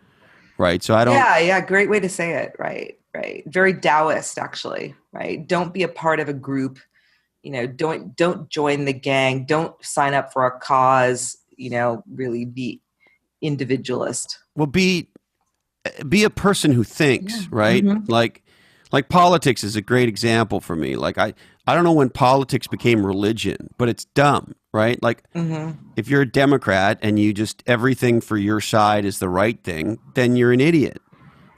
Right. So I don't. Yeah. Great way to say it. Right. Very Taoist, actually. Right. Don't be a part of a group. Don't join the gang. Don't sign up for a cause. Really be individualist. Well, be a person who thinks. Right. Mm-hmm. Like politics is a great example for me. Like I don't know when politics became religion, but it's dumb. Right? Like, if you're a Democrat and you just everything for your side is the right thing, then you're an idiot.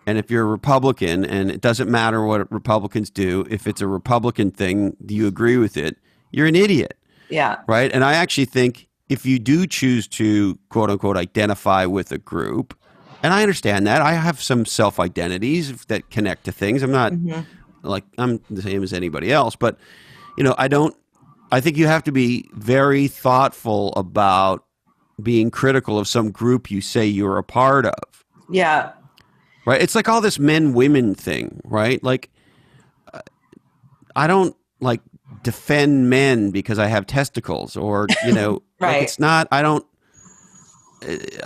And if you're a Republican and it doesn't matter what Republicans do, if it's a Republican thing, you agree with it, you're an idiot. Yeah. Right? And I actually think if you do choose to, quote unquote, identify with a group, and I understand that. I have some self-identities that connect to things. I'm not like I'm the same as anybody else, but, I think you have to be very thoughtful about being critical of some group you say you're a part of. Yeah. Right? It's like all this men-women thing, right? Like, I don't, defend men because I have testicles or, right. Like it's not, I'm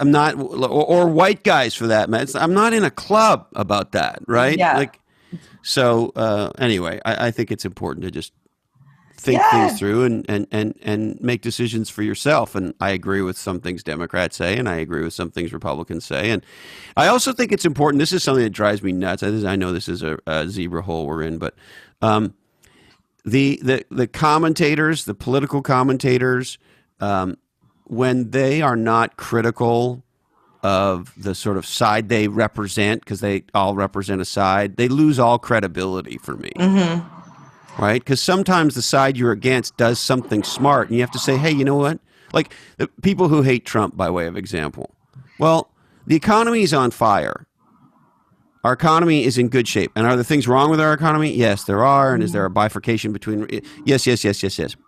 not, or white guys for that matter. I'm not in a club about that, right? Yeah. So anyway, I think it's important to just think things through and make decisions for yourself. And I agree with some things Democrats say, and I agree with some things Republicans say. And I also think it's important. This is something that drives me nuts. I know this is a zebra hole we're in, but the commentators, the political commentators, when they are not critical of the sort of side they represent, because they all represent a side, they lose all credibility for me. Mm-hmm. Right? Because sometimes the side you're against does something smart, and you have to say, hey, you know what? Like the people who hate Trump, by way of example. Well, the economy is on fire. Our economy is in good shape. And are there things wrong with our economy? Yes, there are. And is there a bifurcation between? Yes.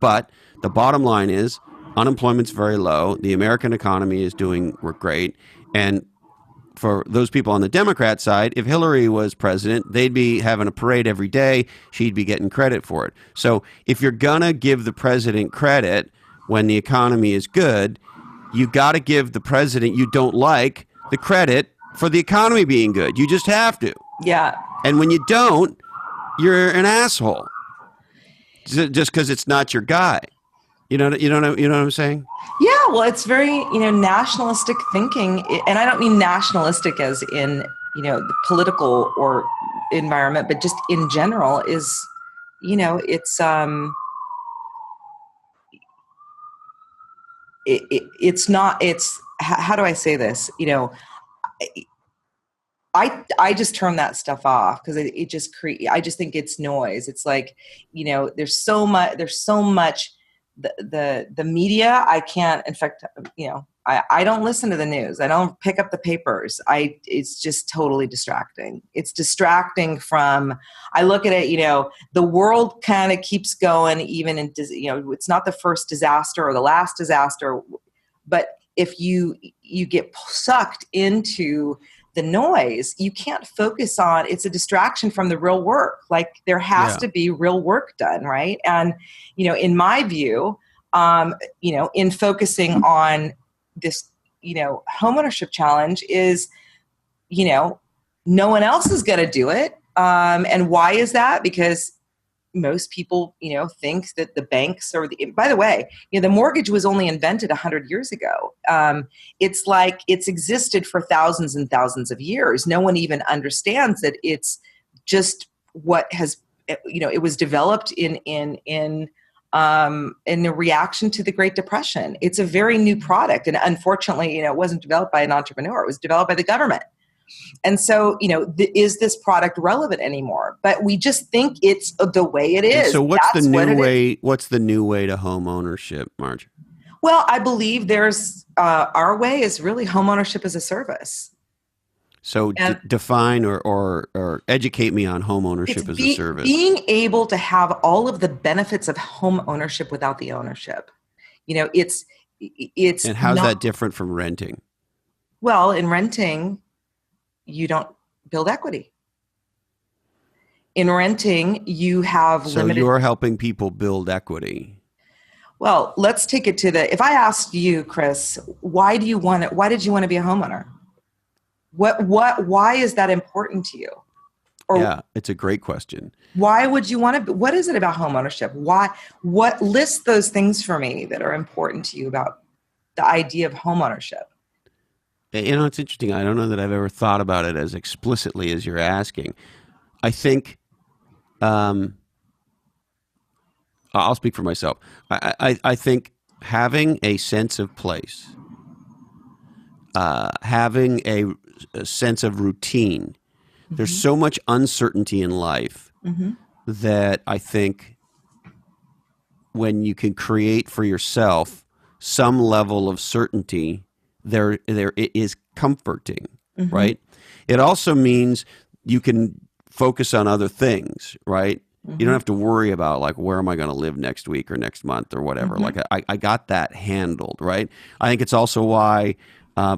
But the bottom line is unemployment's very low. The American economy is doing great. And for those people on the Democrat side, if Hillary was president, they'd be having a parade every day. She'd be getting credit for it. So if you're going to give the president credit when the economy is good, you got to give the president you don't like the credit for the economy being good. You just have to. Yeah. And when you don't, you're an asshole. Just because it's not your guy. You know what I'm saying? Yeah, well, it's very, nationalistic thinking. And I don't mean nationalistic as in, the political or environment, but just in general is, it's not, how do I say this? I just turn that stuff off because it just I just think it's noise. It's like, there's so much, the media, I can't, in fact, I don't listen to the news. I don't pick up the papers. It's just totally distracting. It's distracting from, I look at it, the world kind of keeps going even in, it's not the first disaster or the last disaster, but if you get sucked into the noise, you can't focus on, it's a distraction from the real work. Like there has to be real work done. Right. And, in my view, in focusing on this, homeownership challenge is, no one else is going to do it. And why is that? Because most people, think that the banks are by the way, the mortgage was only invented 100 years ago. It's like it's existed for thousands and thousands of years. No one even understands that it's just what has, it was developed in a reaction to the Great Depression. It's a very new product. And unfortunately, it wasn't developed by an entrepreneur. It was developed by the government. And so, is this product relevant anymore? But we just think it's the way it is. And so what's the new way? What's the new way to home ownership, Marge? Well, I believe there's our way is really home ownership as a service. So define or educate me on home ownership as a service. Being able to have all of the benefits of home ownership without the ownership. It's and how's that different from renting? Well, in renting, you don't build equity. In renting, you have limited. So you're helping people build equity. Well, let's take it to if I asked you, Chris, why did you want to be a homeowner? Why is that important to you? Yeah, it's a great question. Why would you want to, what is it about homeownership? What list those things for me that are important to you about the idea of homeownership? It's interesting. I don't know that I've ever thought about it as explicitly as you're asking. I think, I'll speak for myself. I think having a sense of place, having a sense of routine, there's so much uncertainty in life that I think when you can create for yourself some level of certainty, there it is comforting, right? It also means you can focus on other things, right? You don't have to worry about like, where am I going to live next week or next month or whatever. Like I got that handled, right? I think it's also why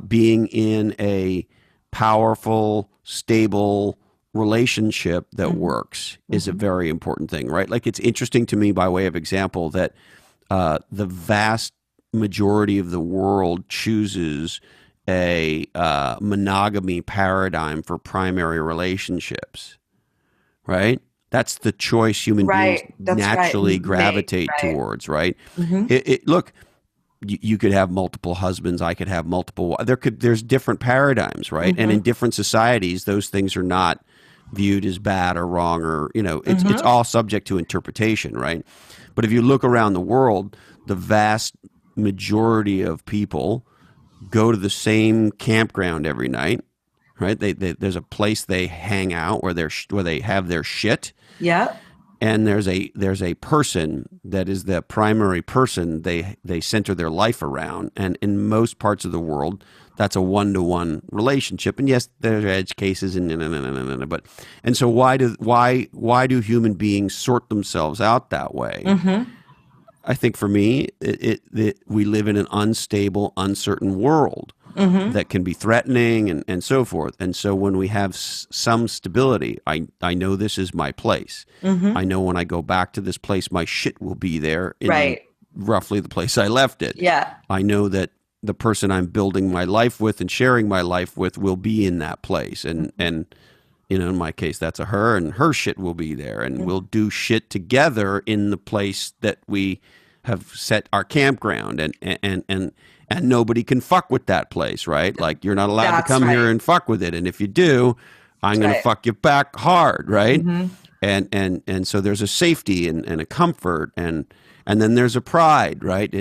being in a powerful, stable relationship that works is a very important thing, right? Like it's interesting to me by way of example that the vast majority of the world chooses a monogamy paradigm for primary relationships, right? That's the choice human beings naturally gravitate towards, right? Look, you could have multiple husbands. I could have multiple. There's different paradigms, right? And in different societies, those things are not viewed as bad or wrong, or it's all subject to interpretation, right? But if you look around the world, the vast majority of people go to the same campground every night, right? There's a place they hang out where they have their shit. Yeah. and there's a person that is the primary person they center their life around. And in most parts of the world, that's a one-to-one relationship. And yes, there's edge cases but so why do human beings sort themselves out that way? I think for me, we live in an unstable, uncertain world that can be threatening and so forth. And so when we have some stability, I know this is my place. I know when I go back to this place, my shit will be there in roughly the place I left it. Yeah. I know that the person I'm building my life with and sharing my life with will be in that place. And in my case, that's a her, and her shit will be there, and we'll do shit together in the place that we have set our campground, and nobody can fuck with that place, right? Like, you're not allowed to come here and fuck with it, and if you do, I'm going to fuck you back hard, right? And so there's a safety and a comfort, and then there's a pride, right?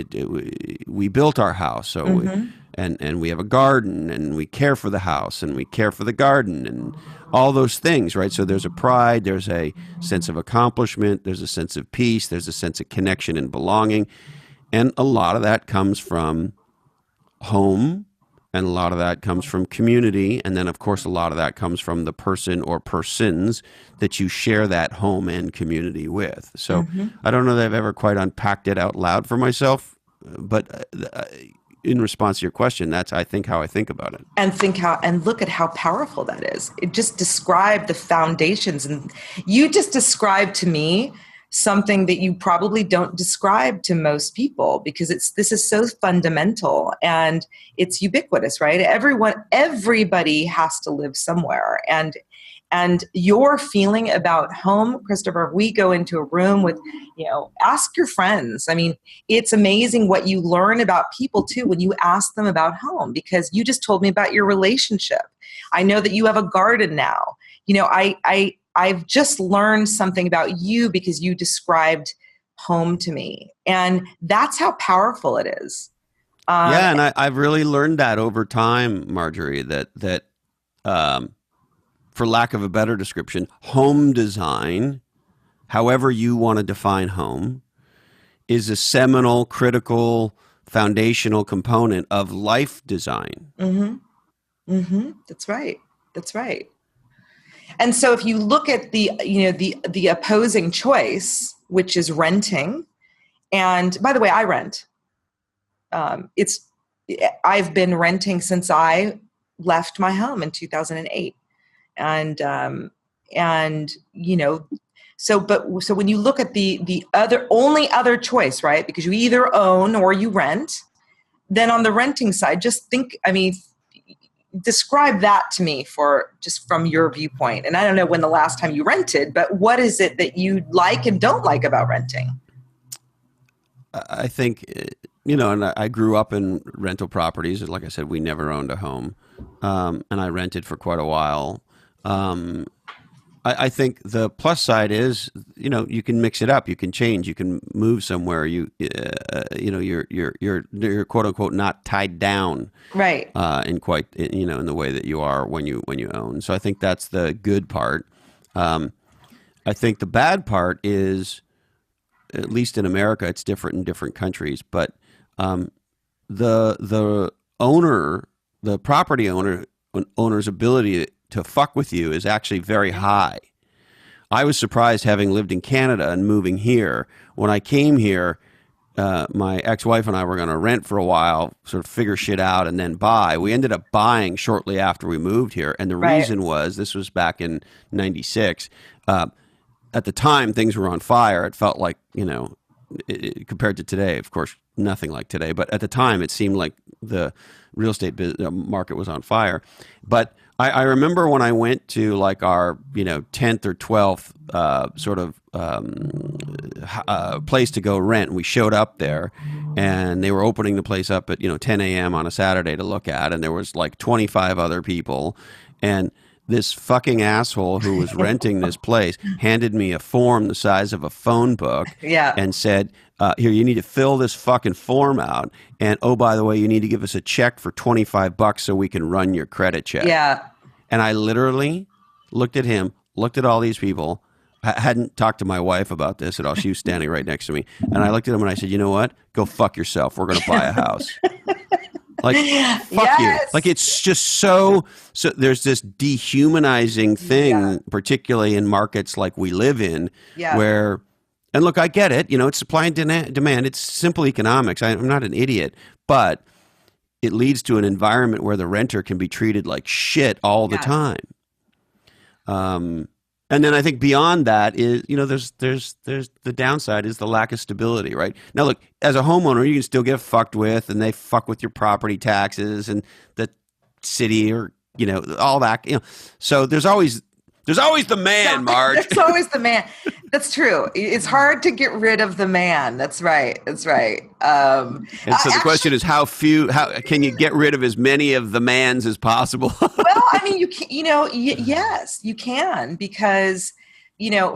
We built our house, so and we have a garden, and we care for the house, and we care for the garden, and all those things, right? So there's a pride, there's a sense of accomplishment, there's a sense of peace, there's a sense of connection and belonging. And a lot of that comes from home, and a lot of that comes from community. And then, of course, a lot of that comes from the person or persons that you share that home and community with. So I don't know that I've ever quite unpacked it out loud for myself, but in response to your question, that's, I think, how I think about it. And look at how powerful that is. It just described the foundations, and you just described to me something that you probably don't describe to most people, because this is so fundamental and it's ubiquitous, right? Everybody has to live somewhere. And your feeling about home, Christopher, we go into a room with, ask your friends. I mean, it's amazing what you learn about people too when you ask them about home, because you just told me about your relationship. I know that you have a garden now. I've just learned something about you because you described home to me. And that's how powerful it is. And I've really learned that over time, Marjorie, that for lack of a better description, home design, however you want to define home, is a seminal, critical, foundational component of life design. That's right. And so if you look at the opposing choice, which is renting, and by the way, I rent. I've been renting since I left my home in 2008. So when you look at the only other choice, right? Because you either own or you rent, then on the renting side, describe that to me just from your viewpoint. And I don't know when the last time you rented, but what is it that you like and don't like about renting? I think, and I grew up in rental properties. Like I said, we never owned a home. And I rented for quite a while. I think the plus side is, you can mix it up, you can change, you can move somewhere. You're quote unquote not tied down, right? In the way that you are when you own. So I think that's the good part. I think the bad part is, at least in America, it's different in different countries, but the property owner's ability to fuck with you is actually very high. I was surprised, having lived in Canada and moving here. When I came here, my ex-wife and I were going to rent for a while, sort of figure shit out, and then buy. We ended up buying shortly after we moved here, and the reason was, this was back in '96. At the time, things were on fire. It felt like, compared to today, of course, nothing like today, but at the time, it seemed like the real estate market was on fire. But I remember when I went to like our 10th or 12th place to go rent. We showed up there, and they were opening the place up at 10 a.m. on a Saturday to look at, and there was like 25 other people, and this fucking asshole who was renting this place handed me a form the size of a phone book, and said, here, you need to fill this fucking form out. And, oh, by the way, you need to give us a check for $25 so we can run your credit check. Yeah. And I literally looked at him, looked at all these people. I hadn't talked to my wife about this at all. She was standing right next to me. And I looked at him and I said, you know what? Go fuck yourself. We're going to buy a house. Like, fuck you. Like, it's just so there's this dehumanizing thing, particularly in markets like we live in, where, and look, I get it. It's supply and demand. It's simple economics. I'm not an idiot, but it leads to an environment where the renter can be treated like shit all the time. And then I think beyond that is, there's the downside is the lack of stability, right? Now, look, as a homeowner, you can still get fucked with, and they fuck with your property taxes and the city or, all that. So there's always the man, Marge. There's always the man. That's true. It's hard to get rid of the man. That's right. That's right. And so the question is, how can you get rid of as many of the mans as possible? Well, I mean, you can, yes, you can, because,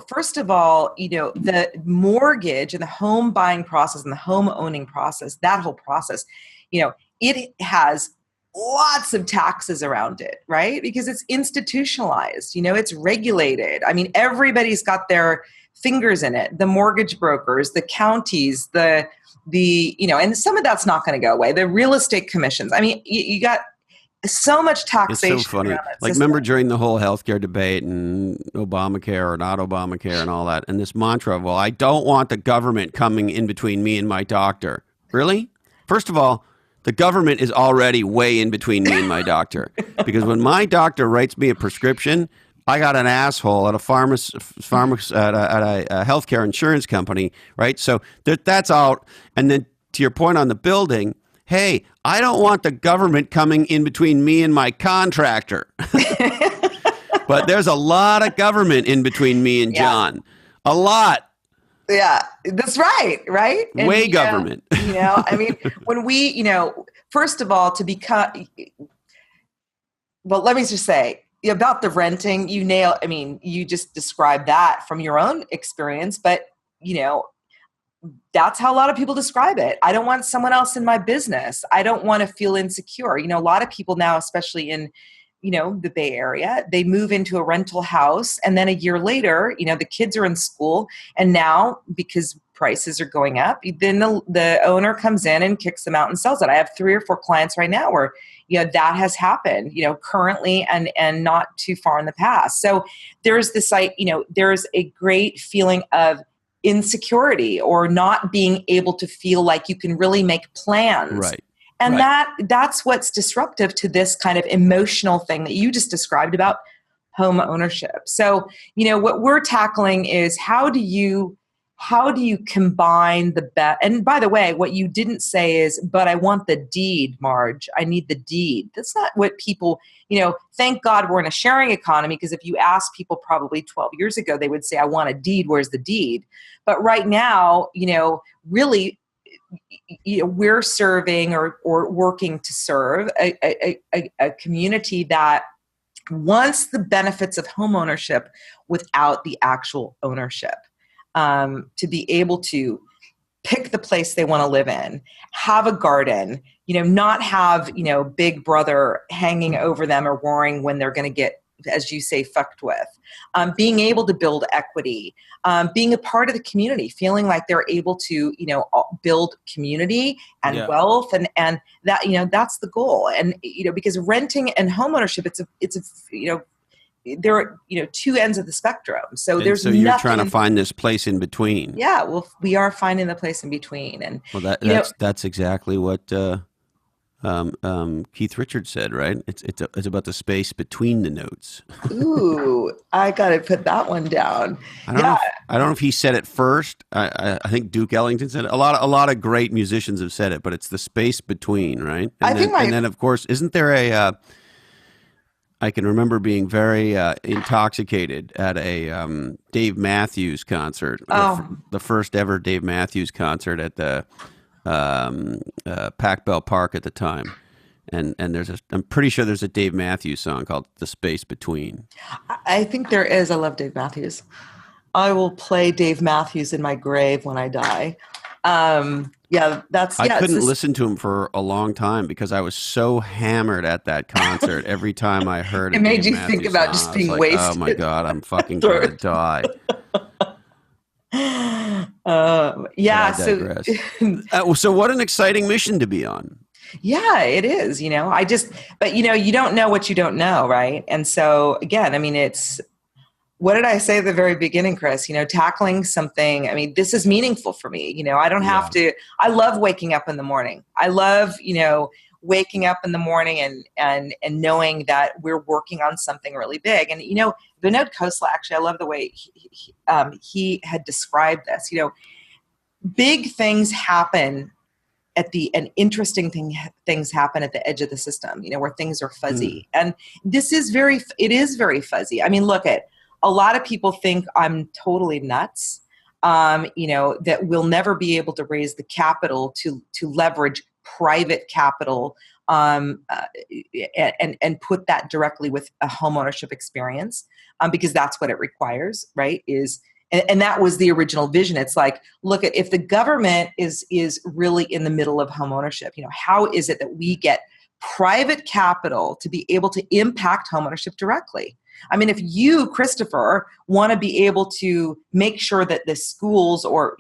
first of all, the mortgage and the home buying process and the home owning process, that whole process, it has lots of taxes around it, right? Because it's institutionalized, it's regulated. I mean, everybody's got their fingers in it. The mortgage brokers, the counties, the and some of that's not going to go away. The real estate commissions. I mean, you got so much taxation. It's so funny. Like, remember during the whole healthcare debate and Obamacare or not Obamacare and all that, and this mantra, well, I don't want the government coming in between me and my doctor. Really? First of all, the government is already way in between me and my doctor, because when my doctor writes me a prescription, I got an asshole at a at a healthcare insurance company, right? So that's out. And then to your point on the building, hey, I don't want the government coming in between me and my contractor. But there's a lot of government in between me and John. A lot. Yeah, that's right. Right. And, way government. I mean, when we, first of all, let me just say about the renting, you just described that from your own experience, but that's how a lot of people describe it. I don't want someone else in my business. I don't want to feel insecure. A lot of people now, especially in, the Bay Area, they move into a rental house, and then a year later, the kids are in school, and now because prices are going up, then the owner comes in and kicks them out and sells it. I have 3 or 4 clients right now where, that has happened, currently and not too far in the past. So there's this, there's a great feeling of insecurity or not being able to feel like you can really make plans. Right. And that's what's disruptive to this kind of emotional thing that you just described about home ownership. So, what we're tackling is how do you combine the bet? And by the way, what you didn't say is, but I want the deed, Marge. I need the deed. That's not what people, thank God we're in a sharing economy, because if you ask people probably 12 years ago, they would say, I want a deed. Where's the deed? But right now, really, we're serving or working to serve a community that wants the benefits of home ownership without the actual ownership, to be able to pick the place they want to live in, have a garden, not have, big brother hanging over them or worrying when they're going to get, as you say, fucked with, being able to build equity, being a part of the community, feeling like they're able to, build community and wealth, and that, that's the goal. And, because renting and homeownership, it's a, there are, 2 ends of the spectrum. So and so you're trying to find this place in between. Yeah. Well, we are finding the place in between. And well, that's exactly what, Keith Richards said, right? It's about the space between the notes. Ooh, I got to put that one down. I don't know if he said it first. I think Duke Ellington said it. A lot of great musicians have said it, but it's the space between, right? And then of course, isn't there I can remember being very intoxicated at a Dave Matthews concert, the first ever Dave Matthews concert at the Pac Bell Park at the time, and I'm pretty sure there's a Dave Matthews song called "The Space Between." I think there is. I love Dave Matthews. I will play Dave Matthews in my grave when I die. Yeah, that's I yeah. It's couldn't this. listen to him for a long time because I was so hammered at that concert. Every time I heard a It made Dave you think Matthews about song, just I was being like, "Oh my wasted. god, I'm fucking gonna die." But Yeah. I So digress. So, what an exciting mission to be on. yeah, it is. But you don't know what you don't know, right? And so again, I mean, it's what did I say at the very beginning, Chris? Tackling something. I mean, this is meaningful for me. I don't have Yeah. to. I love waking up in the morning. I love waking up in the morning and knowing that we're working on something really big. And Vinod Khosla, actually, I love the way he had described this. Big things happen and interesting things happen at the edge of the system, where things are fuzzy. And it is very fuzzy. I mean, look at a lot of people think I'm totally nuts, that we'll never be able to raise the capital to leverage private capital, and put that directly with a homeownership experience, because that's what it requires, right? And that was the original vision. It's like, look at if the government is really in the middle of homeownership, how is it that we get private capital to be able to impact homeownership directly? I mean, if you, Christopher, want to be able to make sure that the schools or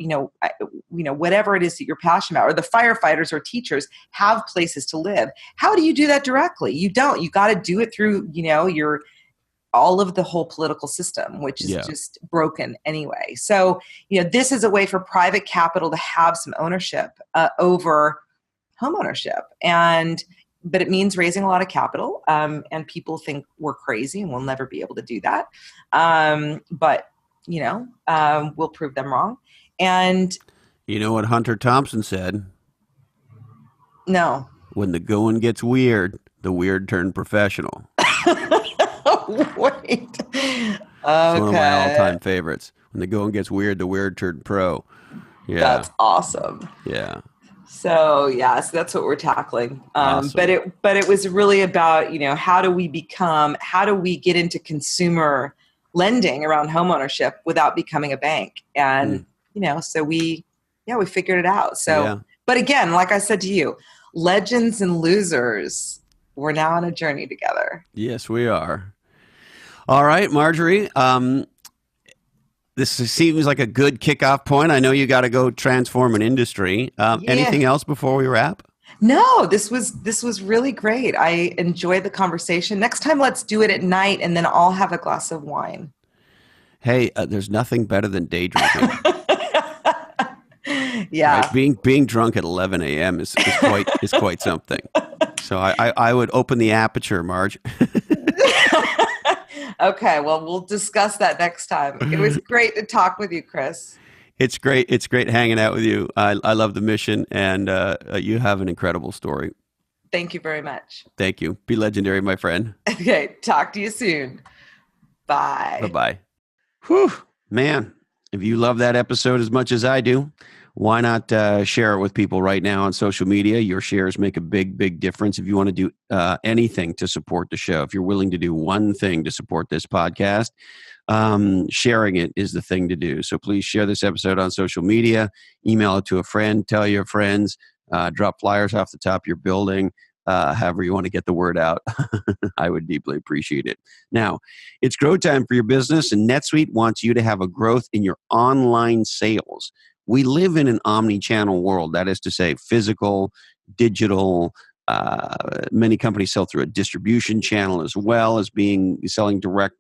whatever it is that you're passionate about, or the firefighters or teachers have places to live, how do you do that directly? You don't. You got to do it through your all of the whole political system, which is just broken anyway. So, this is a way for private capital to have some ownership over homeownership. But it means raising a lot of capital, and people think we're crazy and we'll never be able to do that. But, we'll prove them wrong. And you know what Hunter Thompson said? No. When the going gets weird, the weird turn professional. Wait. It's one of my all-time favorites. When the going gets weird, the weird turned pro. Yeah. That's awesome. Yeah. So so that's what we're tackling. Awesome. But it was really about, how do we get into consumer lending around homeownership without becoming a bank? And, so we figured it out. So, But again, like I said to you, legends and losers, we're now on a journey together. Yes, we are. All right, Marjorie. This seems like a good kickoff point. I know you got to go transform an industry. Anything else before we wrap? No, this was really great. I enjoyed the conversation. Next time, let's do it at night, and then I'll have a glass of wine. Hey, there's nothing better than day drinking. Yeah, right? Being drunk at 11 a.m. is quite something. So I would open the aperture, Marge. Okay, well, we'll discuss that next time. It was great to talk with you, Chris. It's great. It's great hanging out with you. I love the mission, and you have an incredible story. Thank you very much. Thank you. Be legendary, my friend. Okay, talk to you soon. Bye. Bye-bye. Whew, man, if you love that episode as much as I do, why not share it with people right now on social media? Your shares make a big, big difference. If you want to do anything to support the show, if you're willing to do one thing to support this podcast, sharing it is the thing to do. So please share this episode on social media, email it to a friend, tell your friends, drop flyers off the top of your building, however you want to get the word out. I would deeply appreciate it. Now, it's grow time for your business, and NetSuite wants you to have a growth in your online sales. We live in an omni-channel world. That is to say, physical, digital. Many companies sell through a distribution channel as well as selling direct.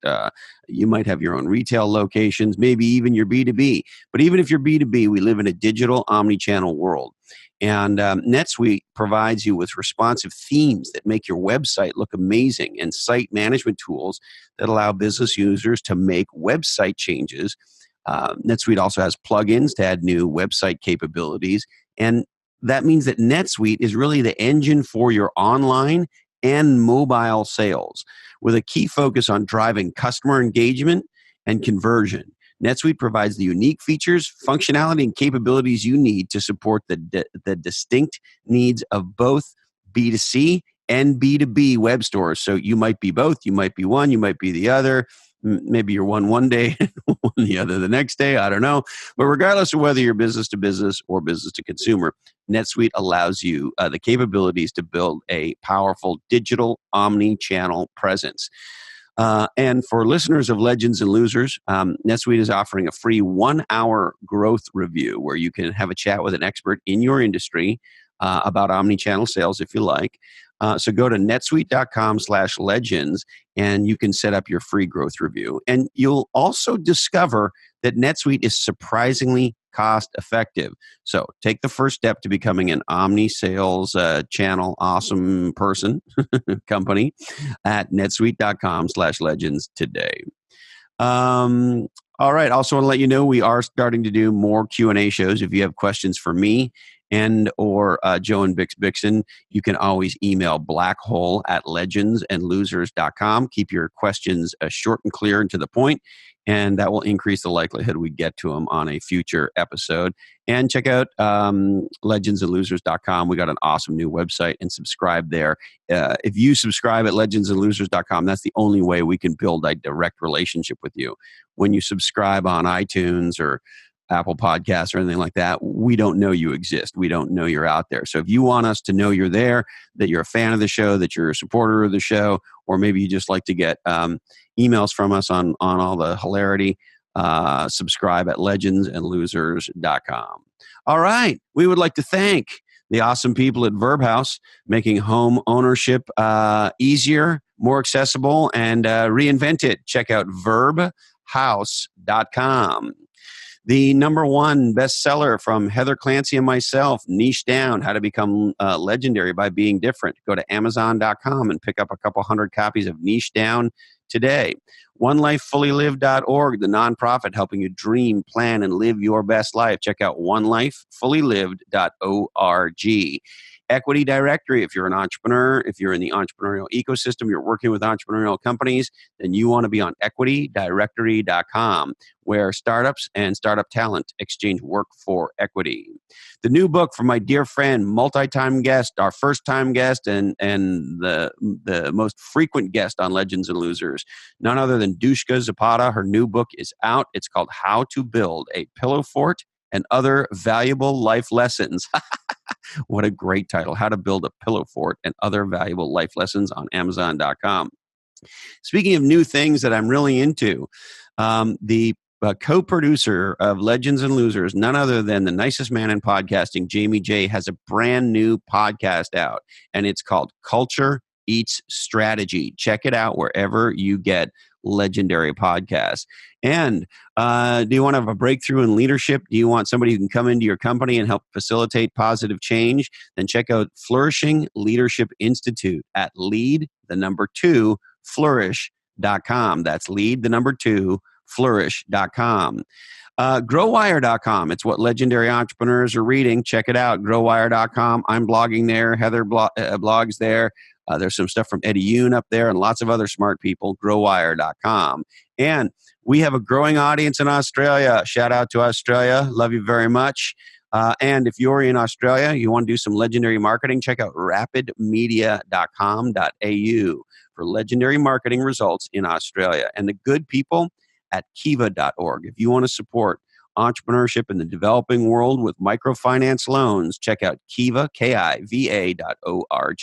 You might have your own retail locations, maybe even your B2B. But even if you're B2B, we live in a digital omni-channel world. And NetSuite provides you with responsive themes that make your website look amazing, and site management tools that allow business users to make website changes. NetSuite also has plugins to add new website capabilities. And that means that NetSuite is really the engine for your online and mobile sales, with a key focus on driving customer engagement and conversion. NetSuite provides the unique features, functionality, and capabilities you need to support the distinct needs of both B2C and B2B web stores. So you might be both, you might be one, you might be the other. Maybe you're one day, the other the next day. I don't know. But regardless of whether you're business to business or business to consumer, NetSuite allows you the capabilities to build a powerful digital omni-channel presence. And for listeners of Legends and Losers, NetSuite is offering a free 1-hour growth review where you can have a chat with an expert in your industry about omni-channel sales if you like. So go to netsuite.com/legends and you can set up your free growth review. And you'll also discover that NetSuite is surprisingly cost effective. So take the first step to becoming an omni sales channel awesome person company at netsuite.com/legends today. All right. Also want to let you know we are starting to do more Q&A shows. If you have questions for me and or Joe and Bix Bixen, you can always email blackhole@legendsandlosers.com. Keep your questions short and clear and to the point, and that will increase the likelihood we get to them on a future episode. And check out legendsandlosers.com. We got an awesome new website, and subscribe there. If you subscribe at legendsandlosers.com, that's the only way we can build a direct relationship with you. When you subscribe on iTunes or Apple Podcasts or anything like that, we don't know you exist. We don't know you're out there. So if you want us to know you're there, that you're a fan of the show, that you're a supporter of the show, or maybe you just like to get emails from us on all the hilarity, subscribe at legendsandlosers.com. All right. We would like to thank the awesome people at Verbhouse, making home ownership easier, more accessible, and reinvent it. Check out verbhouse.com. The #1 bestseller from Heather Clancy and myself, Niche Down, How to Become Legendary by Being Different. Go to Amazon.com and pick up a couple hundred copies of Niche Down today. OneLifeFullyLived.org, the nonprofit helping you dream, plan, and live your best life. Check out OneLifeFullyLived.org. Equity Directory, if you're an entrepreneur, if you're in the entrepreneurial ecosystem, you're working with entrepreneurial companies, then you want to be on equitydirectory.com, where startups and startup talent exchange work for equity. The new book from my dear friend, multi-time guest, our first-time guest, and the most frequent guest on Legends and Losers, none other than Dushka Zapata. Her new book is out. It's called How to Build a Pillow Fort and Other Valuable Life Lessons. What a great title. How to Build a Pillow Fort and Other Valuable Life Lessons on Amazon.com. Speaking of new things that I'm really into, the co-producer of Legends and Losers, none other than the nicest man in podcasting, Jamie J, has a brand new podcast out, and it's called Culture Eats Strategy. Check it out wherever you get legendary podcasts. And do you want to have a breakthrough in leadership? Do you want somebody who can come into your company and help facilitate positive change? Then check out Flourishing Leadership Institute at lead2flourish.com. That's lead2flourish.com. Growwire.com. It's what legendary entrepreneurs are reading. Check it out. Growwire.com. I'm blogging there. Heather blogs there. There's some stuff from Eddie Yoon up there and lots of other smart people. Growwire.com. And we have a growing audience in Australia. Shout out to Australia. Love you very much. And if you're in Australia, you want to do some legendary marketing, check out rapidmedia.com.au for legendary marketing results in Australia. And the good people at kiva.org. If you want to support entrepreneurship in the developing world with microfinance loans, check out Kiva, KIVA.org.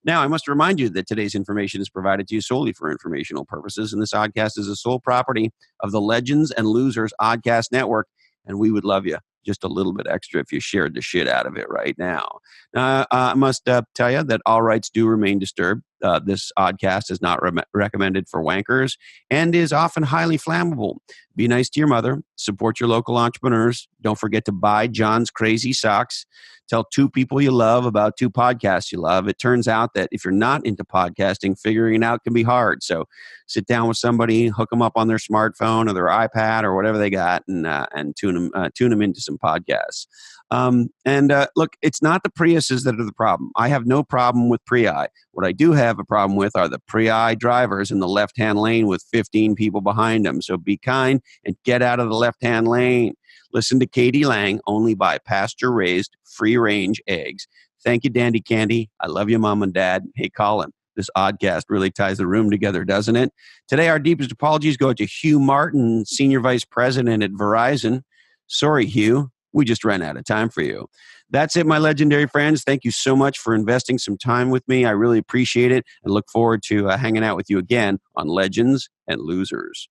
Now, I must remind you that today's information is provided to you solely for informational purposes, and this oddcast is a sole property of the Legends and Losers Oddcast Network, and we would love you just a little bit extra if you shared the shit out of it right now. I must tell you that all rights do remain disturbed. This oddcast is not recommended for wankers and is often highly flammable. Be nice to your mother. Support your local entrepreneurs. Don't forget to buy John's Crazy Socks. Tell 2 people you love about 2 podcasts you love. It turns out that if you're not into podcasting, figuring it out can be hard. So sit down with somebody, hook them up on their smartphone or their iPad or whatever they got, and tune them into some podcasts. Look, it's not the Priuses that are the problem. I have no problem with Prii. What I do have a problem with are the Prii drivers in the left-hand lane with 15 people behind them. So be kind and get out of the left-hand lane. Listen to Katie Lang, only buy pasture-raised, free-range eggs. Thank you, Dandy Candy. I love you, Mom and Dad. Hey, Colin, This oddcast really ties the room together, doesn't it? Today, our deepest apologies go to Hugh Martin, Senior Vice President at Verizon. Sorry, Hugh. We just ran out of time for you. That's it, my legendary friends. Thank you so much for investing some time with me. I really appreciate it and look forward to hanging out with you again on Legends and Losers.